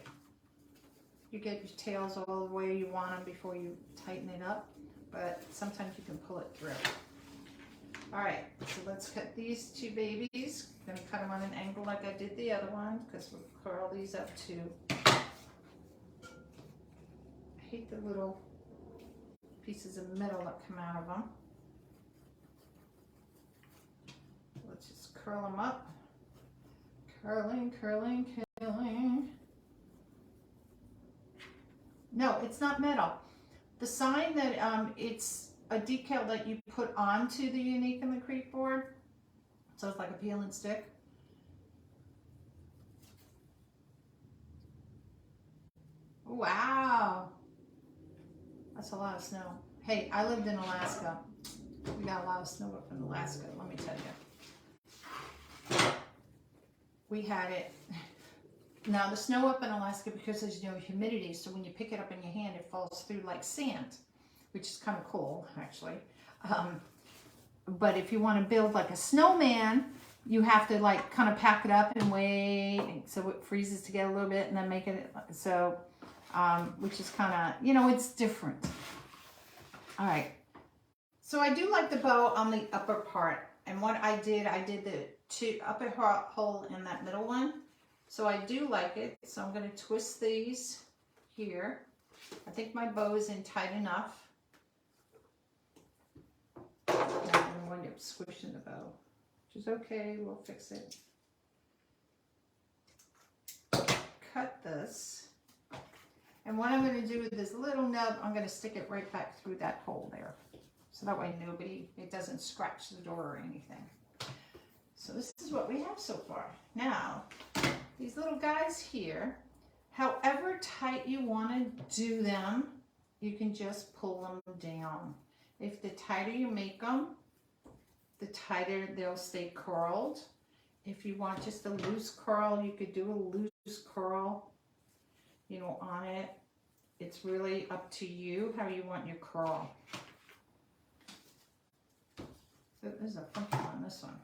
S1: You get your tails all the way you want them before you tighten it up, but sometimes you can pull it through. All right, so let's cut these two babies. I'm gonna cut them on an angle like I did the other one because we'll curl these up too. I hate the little pieces of metal that come out of them. Let's just curl them up. Curling, curling, curling. No, it's not metal. The sign that it's a decal that you put onto the Unique and the Creep board. So it's like a peel and stick. Wow. That's a lot of snow. Hey, I lived in Alaska. We got a lot of snow up in Alaska, let me tell you. We had it. Now the snow up in Alaska, because there's no humidity, so when you pick it up in your hand, it falls through like sand, which is kind of cool, actually. But if you want to build like a snowman, you have to like kind of pack it up and wait so it freezes to get a little bit and then make it so, which is kind of, you know, it's different. All right. So I do like the bow on the upper part. And what I did the upper hole in that middle one. So I do like it. So I'm going to twist these here. I think my bow is in tight enough. I'm going to wind up squishing the bow, which is okay. We'll fix it. Cut this. And what I'm going to do with this little nub, I'm going to stick it right back through that hole there. So that way it doesn't scratch the door or anything. So this is what we have so far. Now, these little guys here, however tight you want to do them, you can just pull them down. If the tighter you make them, the tighter they'll stay curled. If you want just a loose curl, you could do a loose curl, you know, on it. It's really up to you how you want your curl. Oh, there's a funky one, this one.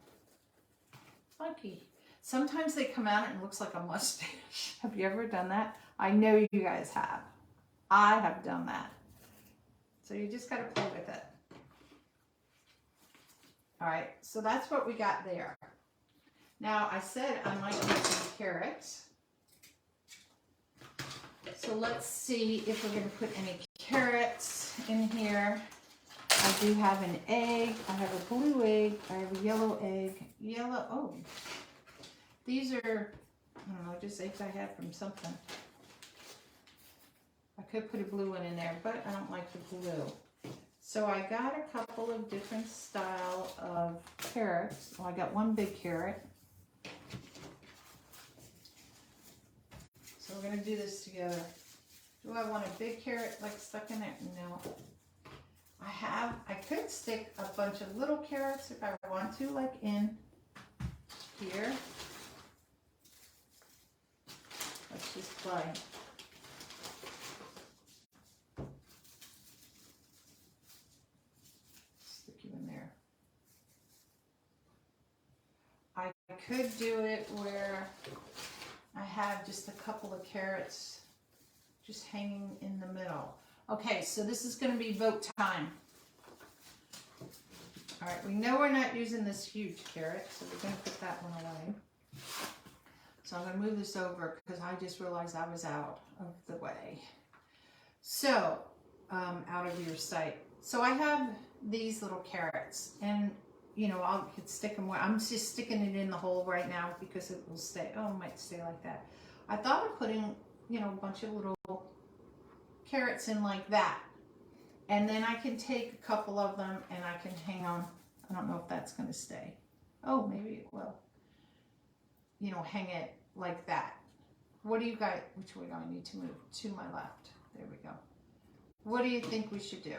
S1: Funky. Sometimes they come out and it looks like a mustache. Have you ever done that? I know you guys have. I have done that. So you just got to play with it. All right, so that's what we got there. Now, I said I might do some carrots. So let's see if we're going to put any carrots in here. I do have an egg. I have a blue egg. I have a yellow egg. Oh. These are, I don't know, just eggs I had from something. I could put a blue one in there, but I don't like the blue. So I got a couple of different style of carrots. Well, I got one big carrot. So we're going to do this together. Do I want a big carrot like stuck in it? No. I could stick a bunch of little carrots if I want to, like in here. Let's just play. Stick you in there. I could do it where I have just a couple of carrots just hanging in the middle. Okay, so this is going to be vote time. All right, we know we're not using this huge carrot, so we're going to put that one away. So I'm going to move this over because I just realized I was out of the way. So, out of your sight. So I have these little carrots, and you know, I could stick them where I'm just sticking it in the hole right now because it will stay. Oh, it might stay like that. I thought of putting, you know, a bunch of little carrots in like that, and then I can take a couple of them and I can hang on. I don't know if that's going to stay. Oh, maybe it will. You know, hang it like that. What do you guys, which way do I need to move? To my left. There we go. What do you think we should do?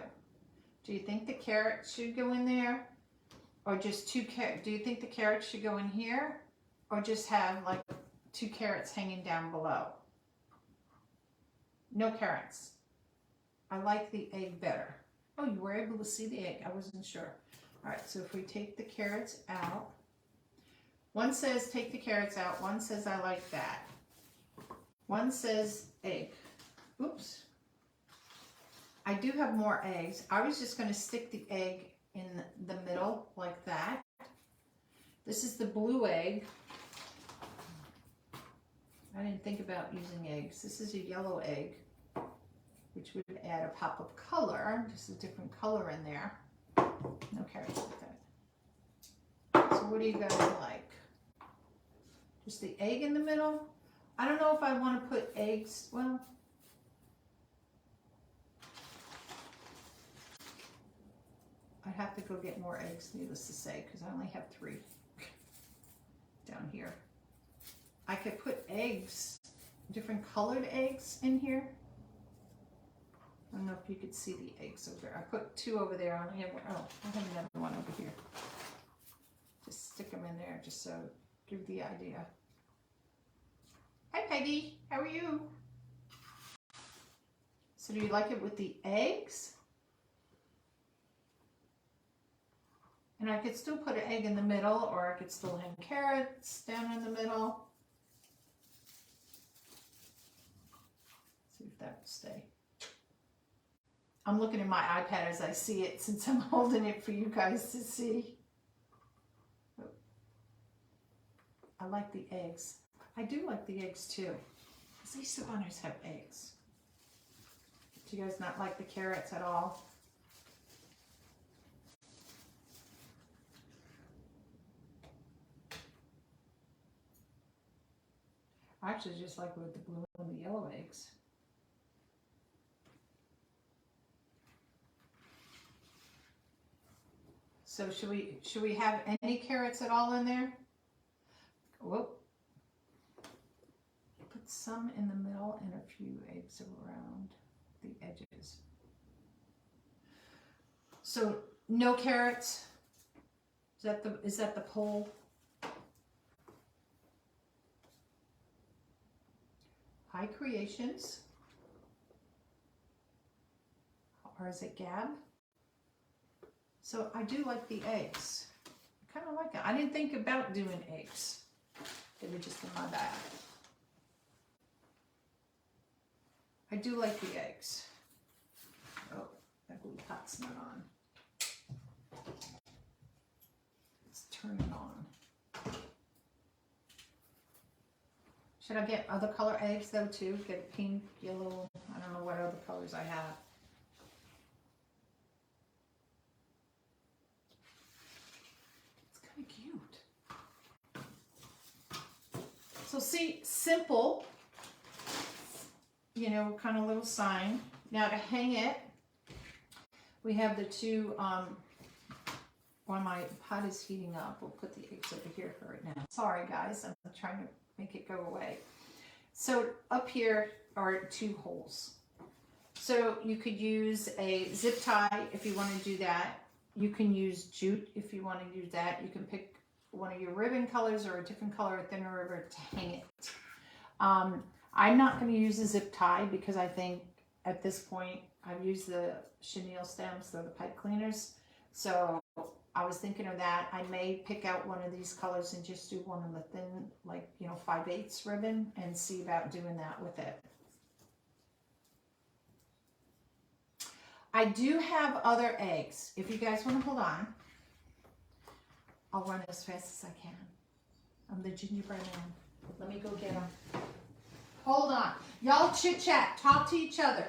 S1: Do you think the carrot should go in there? Or just two carrots? Do you think the carrots should go in here? Or just have like 2 carrots hanging down below? No carrots. I like the egg better. Oh, you were able to see the egg. I wasn't sure. All right, so if we take the carrots out, one says take the carrots out, one says I like that. One says egg. Oops. I do have more eggs. I was just going to stick the egg in the middle like that. This is the blue egg. I didn't think about using eggs. This is a yellow egg, which would add a pop of color, just a different color in there. No carrots with that. So what do you guys like? Just the egg in the middle? I don't know if I want to put eggs, well, I'd have to go get more eggs, needless to say, because I only have 3 down here. I could put eggs, different colored eggs in here. I don't know if you could see the eggs over there. I put 2 over there. I only have one. Oh, I have another one over here. Just stick them in there just so give the idea. Hi Peggy, how are you? So do you like it with the eggs? And I could still put an egg in the middle, or I could still hang carrots down in the middle. See if that will stay. I'm looking at my iPad as I see it since I'm holding it for you guys to see. I like the eggs. I do like the eggs too. These Easter bunnies have eggs. Do you guys not like the carrots at all? I actually just like with the blue and the yellow eggs. So should we have any carrots at all in there? Whoop. Put some in the middle and a few eggs around the edges. So no carrots. Is that the poll? Hi Creations. Or is it Gab? So I do like the eggs. I kind of like it. I didn't think about doing eggs. They were just in my bag. I do like the eggs. Oh, that blue pot's not on. Let's turn it on. Should I get other color eggs though too? Get pink, yellow, I don't know what other colors I have. It's kind of cute. So see, simple, you know, kind of little sign. Now to hang it, we have the two, while my pot is heating up, we'll put the eggs over here for right now. Sorry guys, I'm trying to make it go away. So up here are two holes. So you could use a zip tie if you want to do that. You can use jute if you want to use that. You can pick one of your ribbon colors or a different color, a thinner ribbon to hang it. I'm not going to use a zip tie because I think at this point I've used the chenille stems, they're the pipe cleaners. So I was thinking of that. I may pick out one of these colors and just do one of the thin, like, you know, 5/8 ribbon and see about doing that with it. I do have other eggs. If you guys want to hold on, I'll run as fast as I can. I'm the gingerbread man. Let me go get them. Hold on. Y'all chit chat. Talk to each other.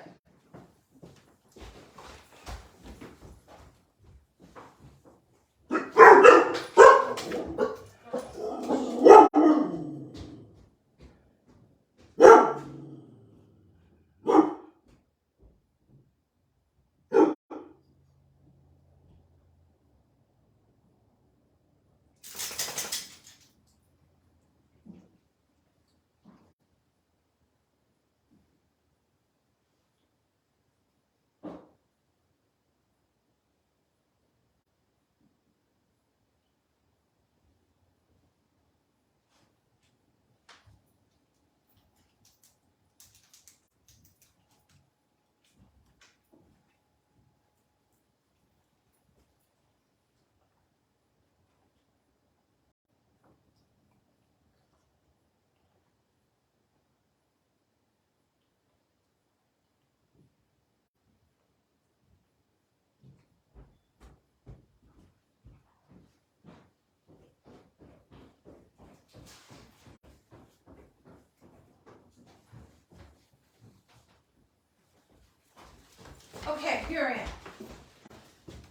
S1: Okay, here I am.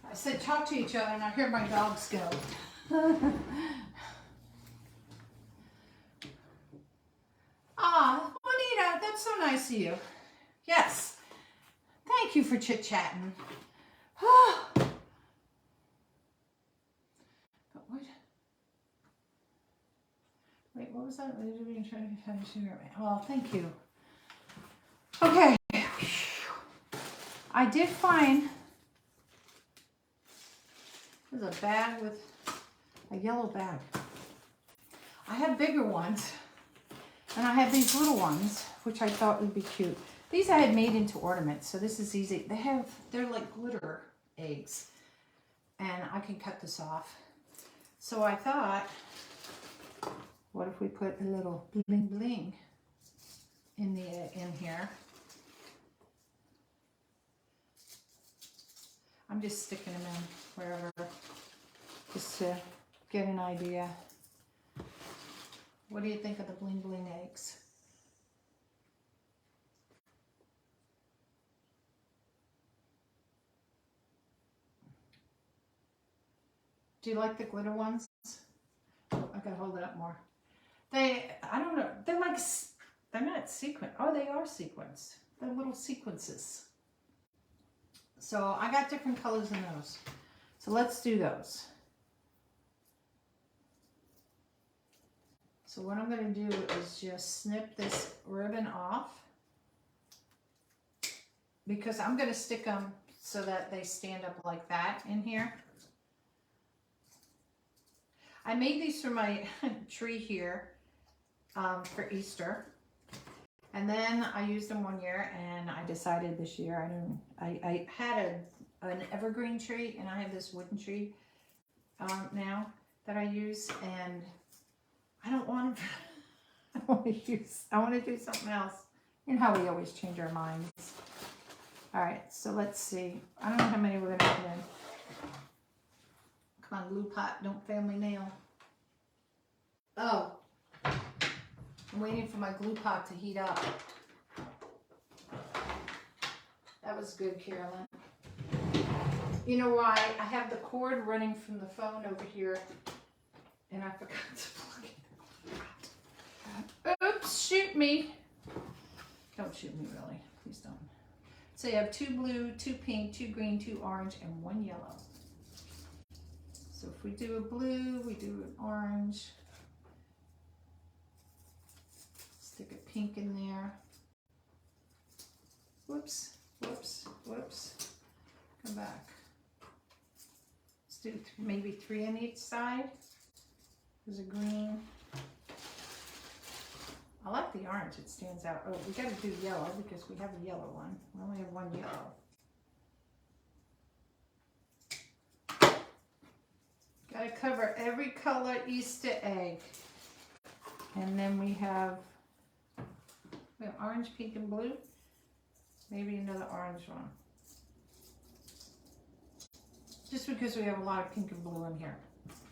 S1: I said talk to each other and I hear my dogs go. Ah, Juanita, that's so nice of you. Yes. Thank you for chit-chatting. But what? Wait, what was that? Well, thank you. Okay. I did find there's a bag with a yellow bag. I have bigger ones and I have these little ones which I thought would be cute. These I had made into ornaments, so this is easy. They're like glitter eggs and I can cut this off. So I thought, what if we put a little bling bling in here? I'm just sticking them in wherever, just to get an idea. What do you think of the bling bling eggs? Do you like the glitter ones? Oh, I gotta hold it up more. I don't know, they're not sequin. Oh, they are sequins. They're little sequences. So I got different colors in those. So let's do those. So what I'm going to do is just snip this ribbon off because I'm going to stick them so that they stand up like that in here. I made these for my tree here for Easter. And then I used them one year and I decided this year I had an evergreen tree, and I have this wooden tree now that I use, and I don't want to. I want to do something else. You know how we always change our minds. All right, so let's see. I don't know how many we're gonna put in. Come on, glue pot, don't fail me now. Oh, I'm waiting for my glue pot to heat up. That was good, Carolyn. You know why? I have the cord running from the phone over here, and I forgot to plug it. Oops, shoot me. Don't shoot me, really. Please don't. So you have 2 blue, 2 pink, 2 green, 2 orange, and 1 yellow. So if we do a blue, we do an orange. Stick a pink in there. Whoops, whoops, whoops. Come back. Let's do maybe 3 on each side. There's a green. I like the orange, it stands out. Oh, we gotta do yellow because we have a yellow one. We only have 1 yellow. Gotta cover every color Easter egg. And then we have orange, pink, and blue. Maybe another orange one. Just because we have a lot of pink and blue in here.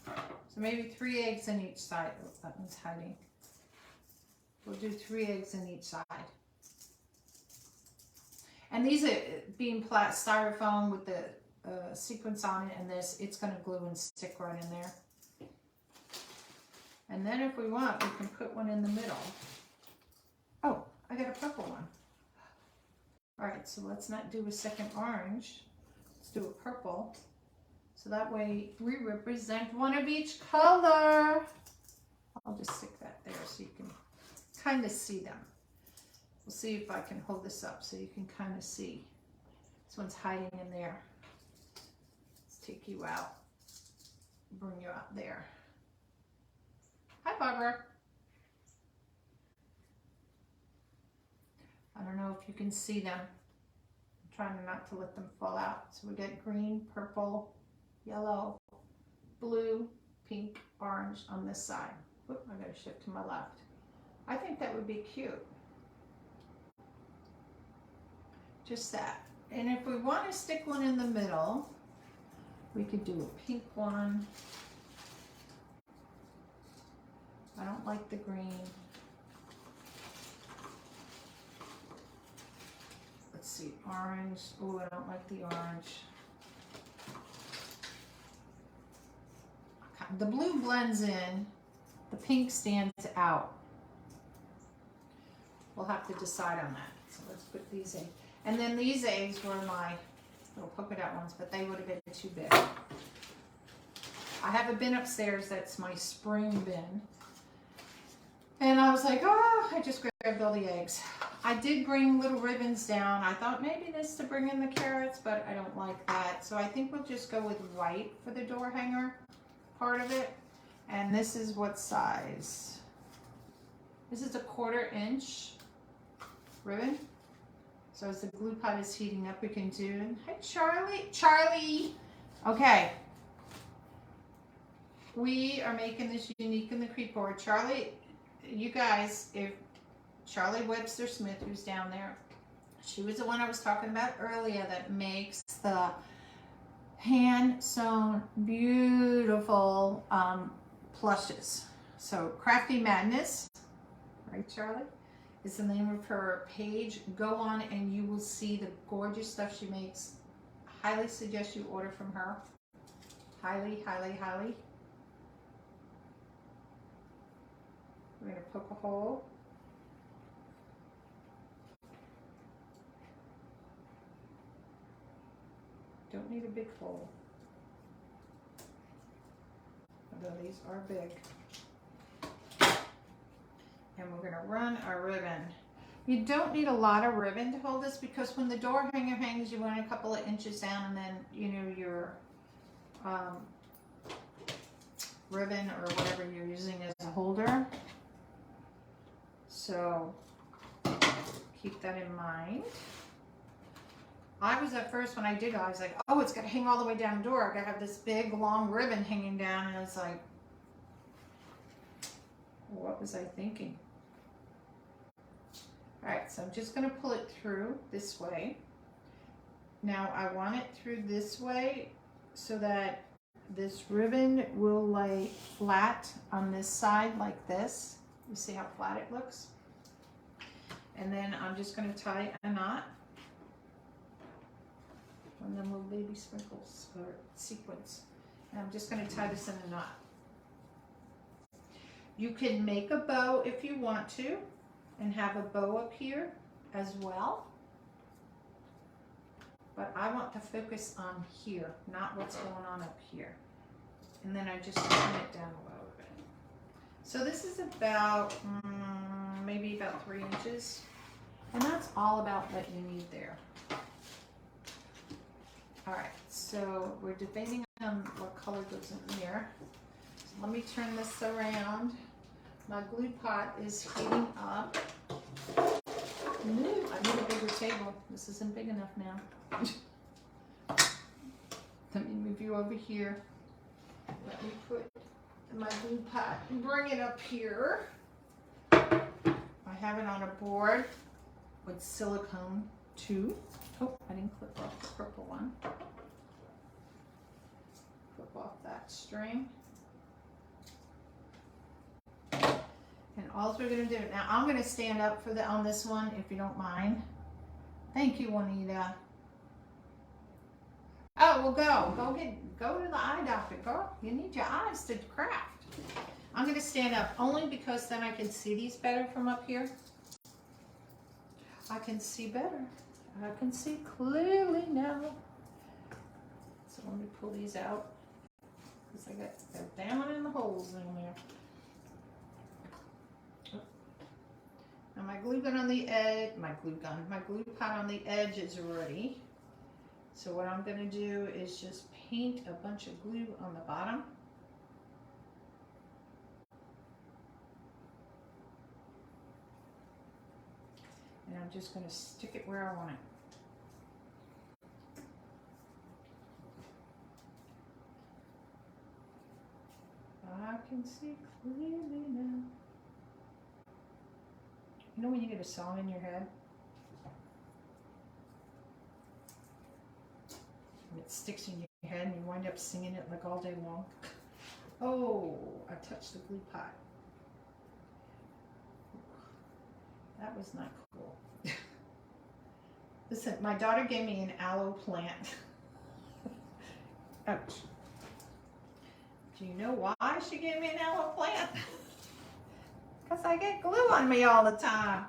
S1: So maybe 3 eggs on each side. Oh, that one's hiding. We'll do 3 eggs in each side. And these are being styrofoam with the sequins on it, and this, it's going to glue and stick right in there. And then if we want, we can put one in the middle. Oh, I got a purple one. All right, so let's not do a second orange. Let's do a purple. So that way we represent one of each color. I'll just stick that there so you can kind of see them. We'll see if I can hold this up so you can kind of see. This one's hiding in there. Let's take you out, bring you out there. Hi, Barbara. I don't know if you can see them. I'm trying not to let them fall out. So we got green, purple, yellow, blue, pink, orange on this side. Whoop, I gotta shift to my left. I think that would be cute. Just that. And if we want to stick one in the middle, we could do a pink one. I don't like the green. Let's see, orange. Oh, I don't like the orange. The blue blends in, the pink stands out. We'll have to decide on that. So let's put these in. And then these eggs were my little polka dot ones, but they would have been too big. I have a bin upstairs that's my spring bin. And I was like, oh, I just grabbed all the eggs. I did bring little ribbons down. I thought maybe this to bring in the carrots, but I don't like that. So I think we'll just go with white for the door hanger part of it. And this is what size? This is a 1/4 inch ribbon. So as the glue pot is heating up, we can do, hi Charlie, Charlie. Okay. We are making this unique in the crepe board. Charlie, you guys, if Charlie Webster Smith, who's down there, she was the one I was talking about earlier that makes the hand sewn beautiful plushes. So Crafty Madness, right Charlie, is the name of her page. Go on and you will see the gorgeous stuff she makes. Highly suggest you order from her. Highly, highly, highly. We're going to poke a hole. Don't need a big hole. Although these are big. And we're going to run our ribbon. You don't need a lot of ribbon to hold this because when the door hanger hangs, you want a couple of inches down, and then, you know, your ribbon or whatever you're using as a holder. So keep that in mind. I was at first when I did it, I was like, oh, it's gonna hang all the way down the door. I gotta have this big long ribbon hanging down, and I was like, what was I thinking? All right, so I'm just gonna pull it through this way. Now I want it through this way so that this ribbon will lay flat on this side like this. You see how flat it looks? And then I'm just gonna tie a knot. And then little baby sprinkles or sequins. And I'm just going to tie this in a knot. You can make a bow if you want to and have a bow up here as well. But I want to focus on here, not what's going on up here. And then I just turn it down a little bit. So this is about maybe about 3 inches. And that's all about what you need there. All right, so we're debating on what color goes in there. So let me turn this around. My glue pot is heating up. I need a bigger table. This isn't big enough now. Let me move you over here. Let me put my glue pot and bring it up here. I have it on a board with silicone too. Oh, I didn't clip off the purple one. Clip off that string. And all we're going to do, now I'm going to stand up for on this one if you don't mind. Thank you, Juanita. Oh, well go to the eye doctor, girl. You need your eyes to craft. I'm going to stand up only because then I can see these better from up here. I can see better. I can see clearly now. So let me pull these out because they're down in the holes in there. Now my glue gun on the edge, my glue pot on the edge is ready. So what I'm going to do is just paint a bunch of glue on the bottom. And I'm just going to stick it where I want it. I can see clearly now. You know when you get a song in your head? And it sticks in your head and you wind up singing it like all day long. Oh, I touched the glue pot. That was not cool. Listen, my daughter gave me an aloe plant. Ouch. Do you know why she gave me an aloe plant? Because I get glue on me all the time.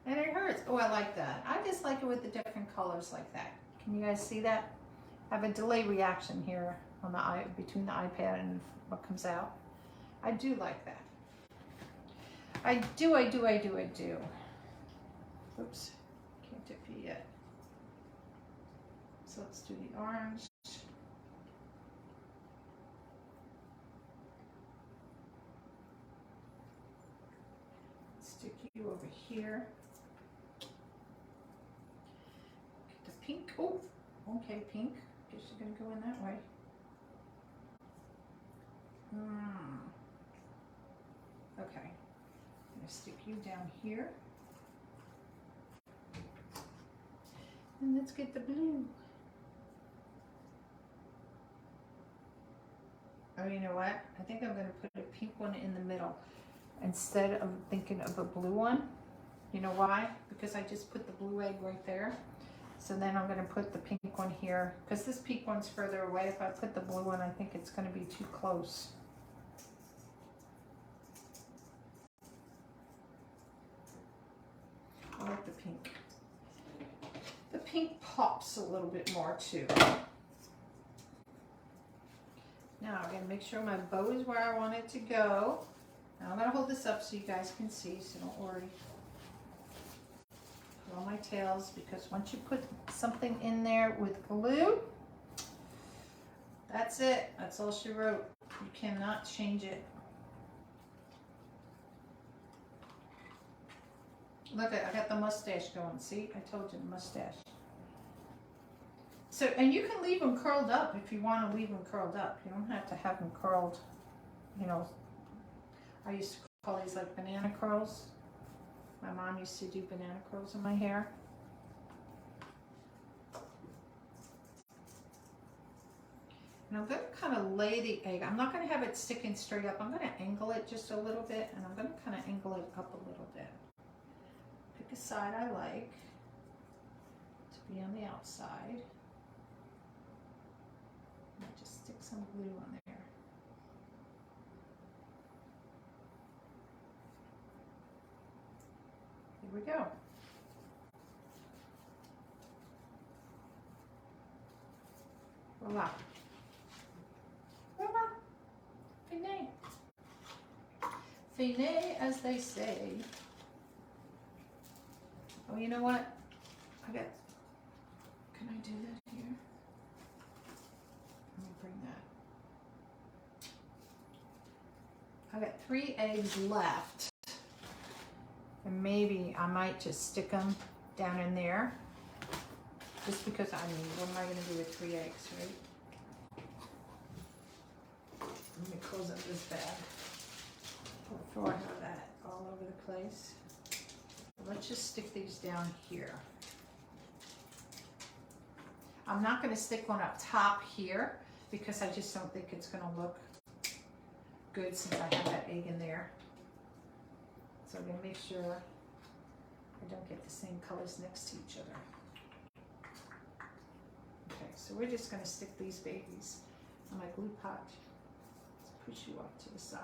S1: And it hurts. Oh, I like that. I just like it with the different colors like that. Can you guys see that? I have a delay reaction here on the between the iPad and what comes out. I do like that. I do. Oops, can't tip you yet. So let's do the orange. Stick you over here. Get the pink. Oh, okay, pink. Guess you're gonna go in that way. Okay, I'm gonna stick you down here. And let's get the blue. Oh, you know what? I think I'm going to put a pink one in the middle instead of thinking of a blue one. You know why? Because I just put the blue egg right there. So then I'm going to put the pink one here. Because this pink one's further away. If I put the blue one, I think it's going to be too close. I like the pink. The pink pops a little bit more too. Now I'm going to make sure my bow is where I want it to go. Now I'm going to hold this up so you guys can see, so don't worry. Put all my tails, because once you put something in there with glue, that's it. That's all she wrote. You cannot change it. Look, I got the mustache going. See, I told you, the mustache. So, and you can leave them curled up if you want to leave them curled up. You don't have to have them curled, you know. I used to call these like banana curls. My mom used to do banana curls in my hair. And I'm going to kind of lay the egg. I'm not going to have it sticking straight up. I'm going to angle it just a little bit, and I'm going to kind of angle it up a little bit. Pick a side I like to be on the outside. And I just stick some glue on there. Here we go. Voila. Voila. Fini. Fini, as they say. Oh, you know what? Can I do that here? Let me bring that. I got 3 eggs left. And maybe I might just stick them down in there. Just because, I mean, what am I going to do with 3 eggs, right? Let me close up this bag before I have that all over the place. Let's just stick these down here. I'm not going to stick one up top here because I just don't think it's going to look good since I have that egg in there. So I'm going to make sure I don't get the same colors next to each other. Okay, so we're just going to stick these babies on my glue pot. Let's push you off to the side.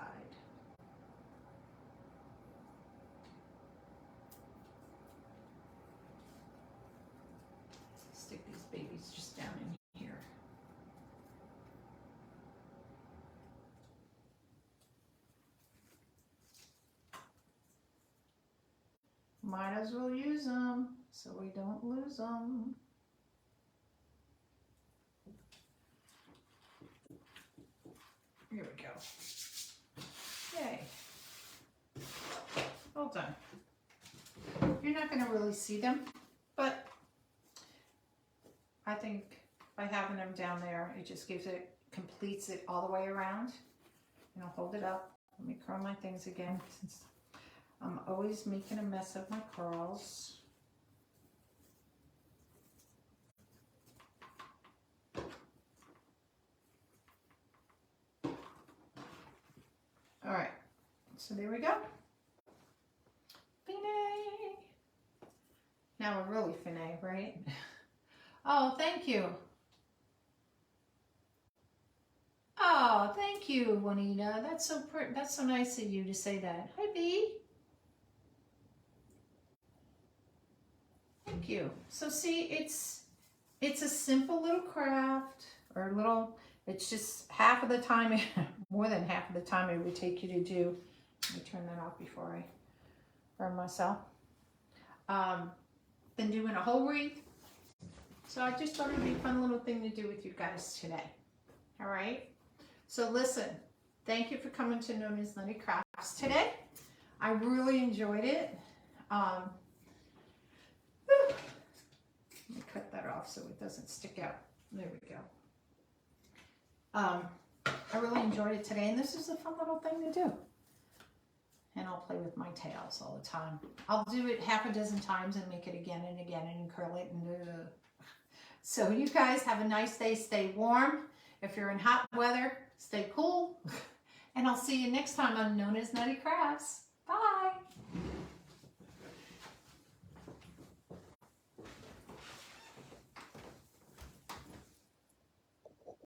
S1: Stick these babies just down in here. Might as well use them so we don't lose them. Here we go. Yay. Well done. You're not going to really see them, but I think by having them down there, it just gives it, completes it all the way around. And I'll hold it up. Let me curl my things again since I'm always making a mess of my curls. All right, so there we go. Fini. Now we're really fini, right? Oh, thank you. Oh, thank you, Juanita. That's so nice of you to say that. Hi, B. Thank you. So see, it's a simple little craft, or a little, it's just half of the time, more than half of the time it would take you to do. Let me turn that off before I burn myself. Been doing a whole wreath. So I just thought it'd be a fun little thing to do with you guys today. All right. So listen, thank you for coming to NonnasNuttykrafts today. I really enjoyed it. Let me cut that off so it doesn't stick out. There we go. I really enjoyed it today, and this is a fun little thing to do. And I'll play with my tails all the time. I'll do it half a dozen times and make it again and again and curl it. So you guys have a nice day. Stay warm. If you're in hot weather, stay cool. And I'll see you next time on NonnasNuttykrafts.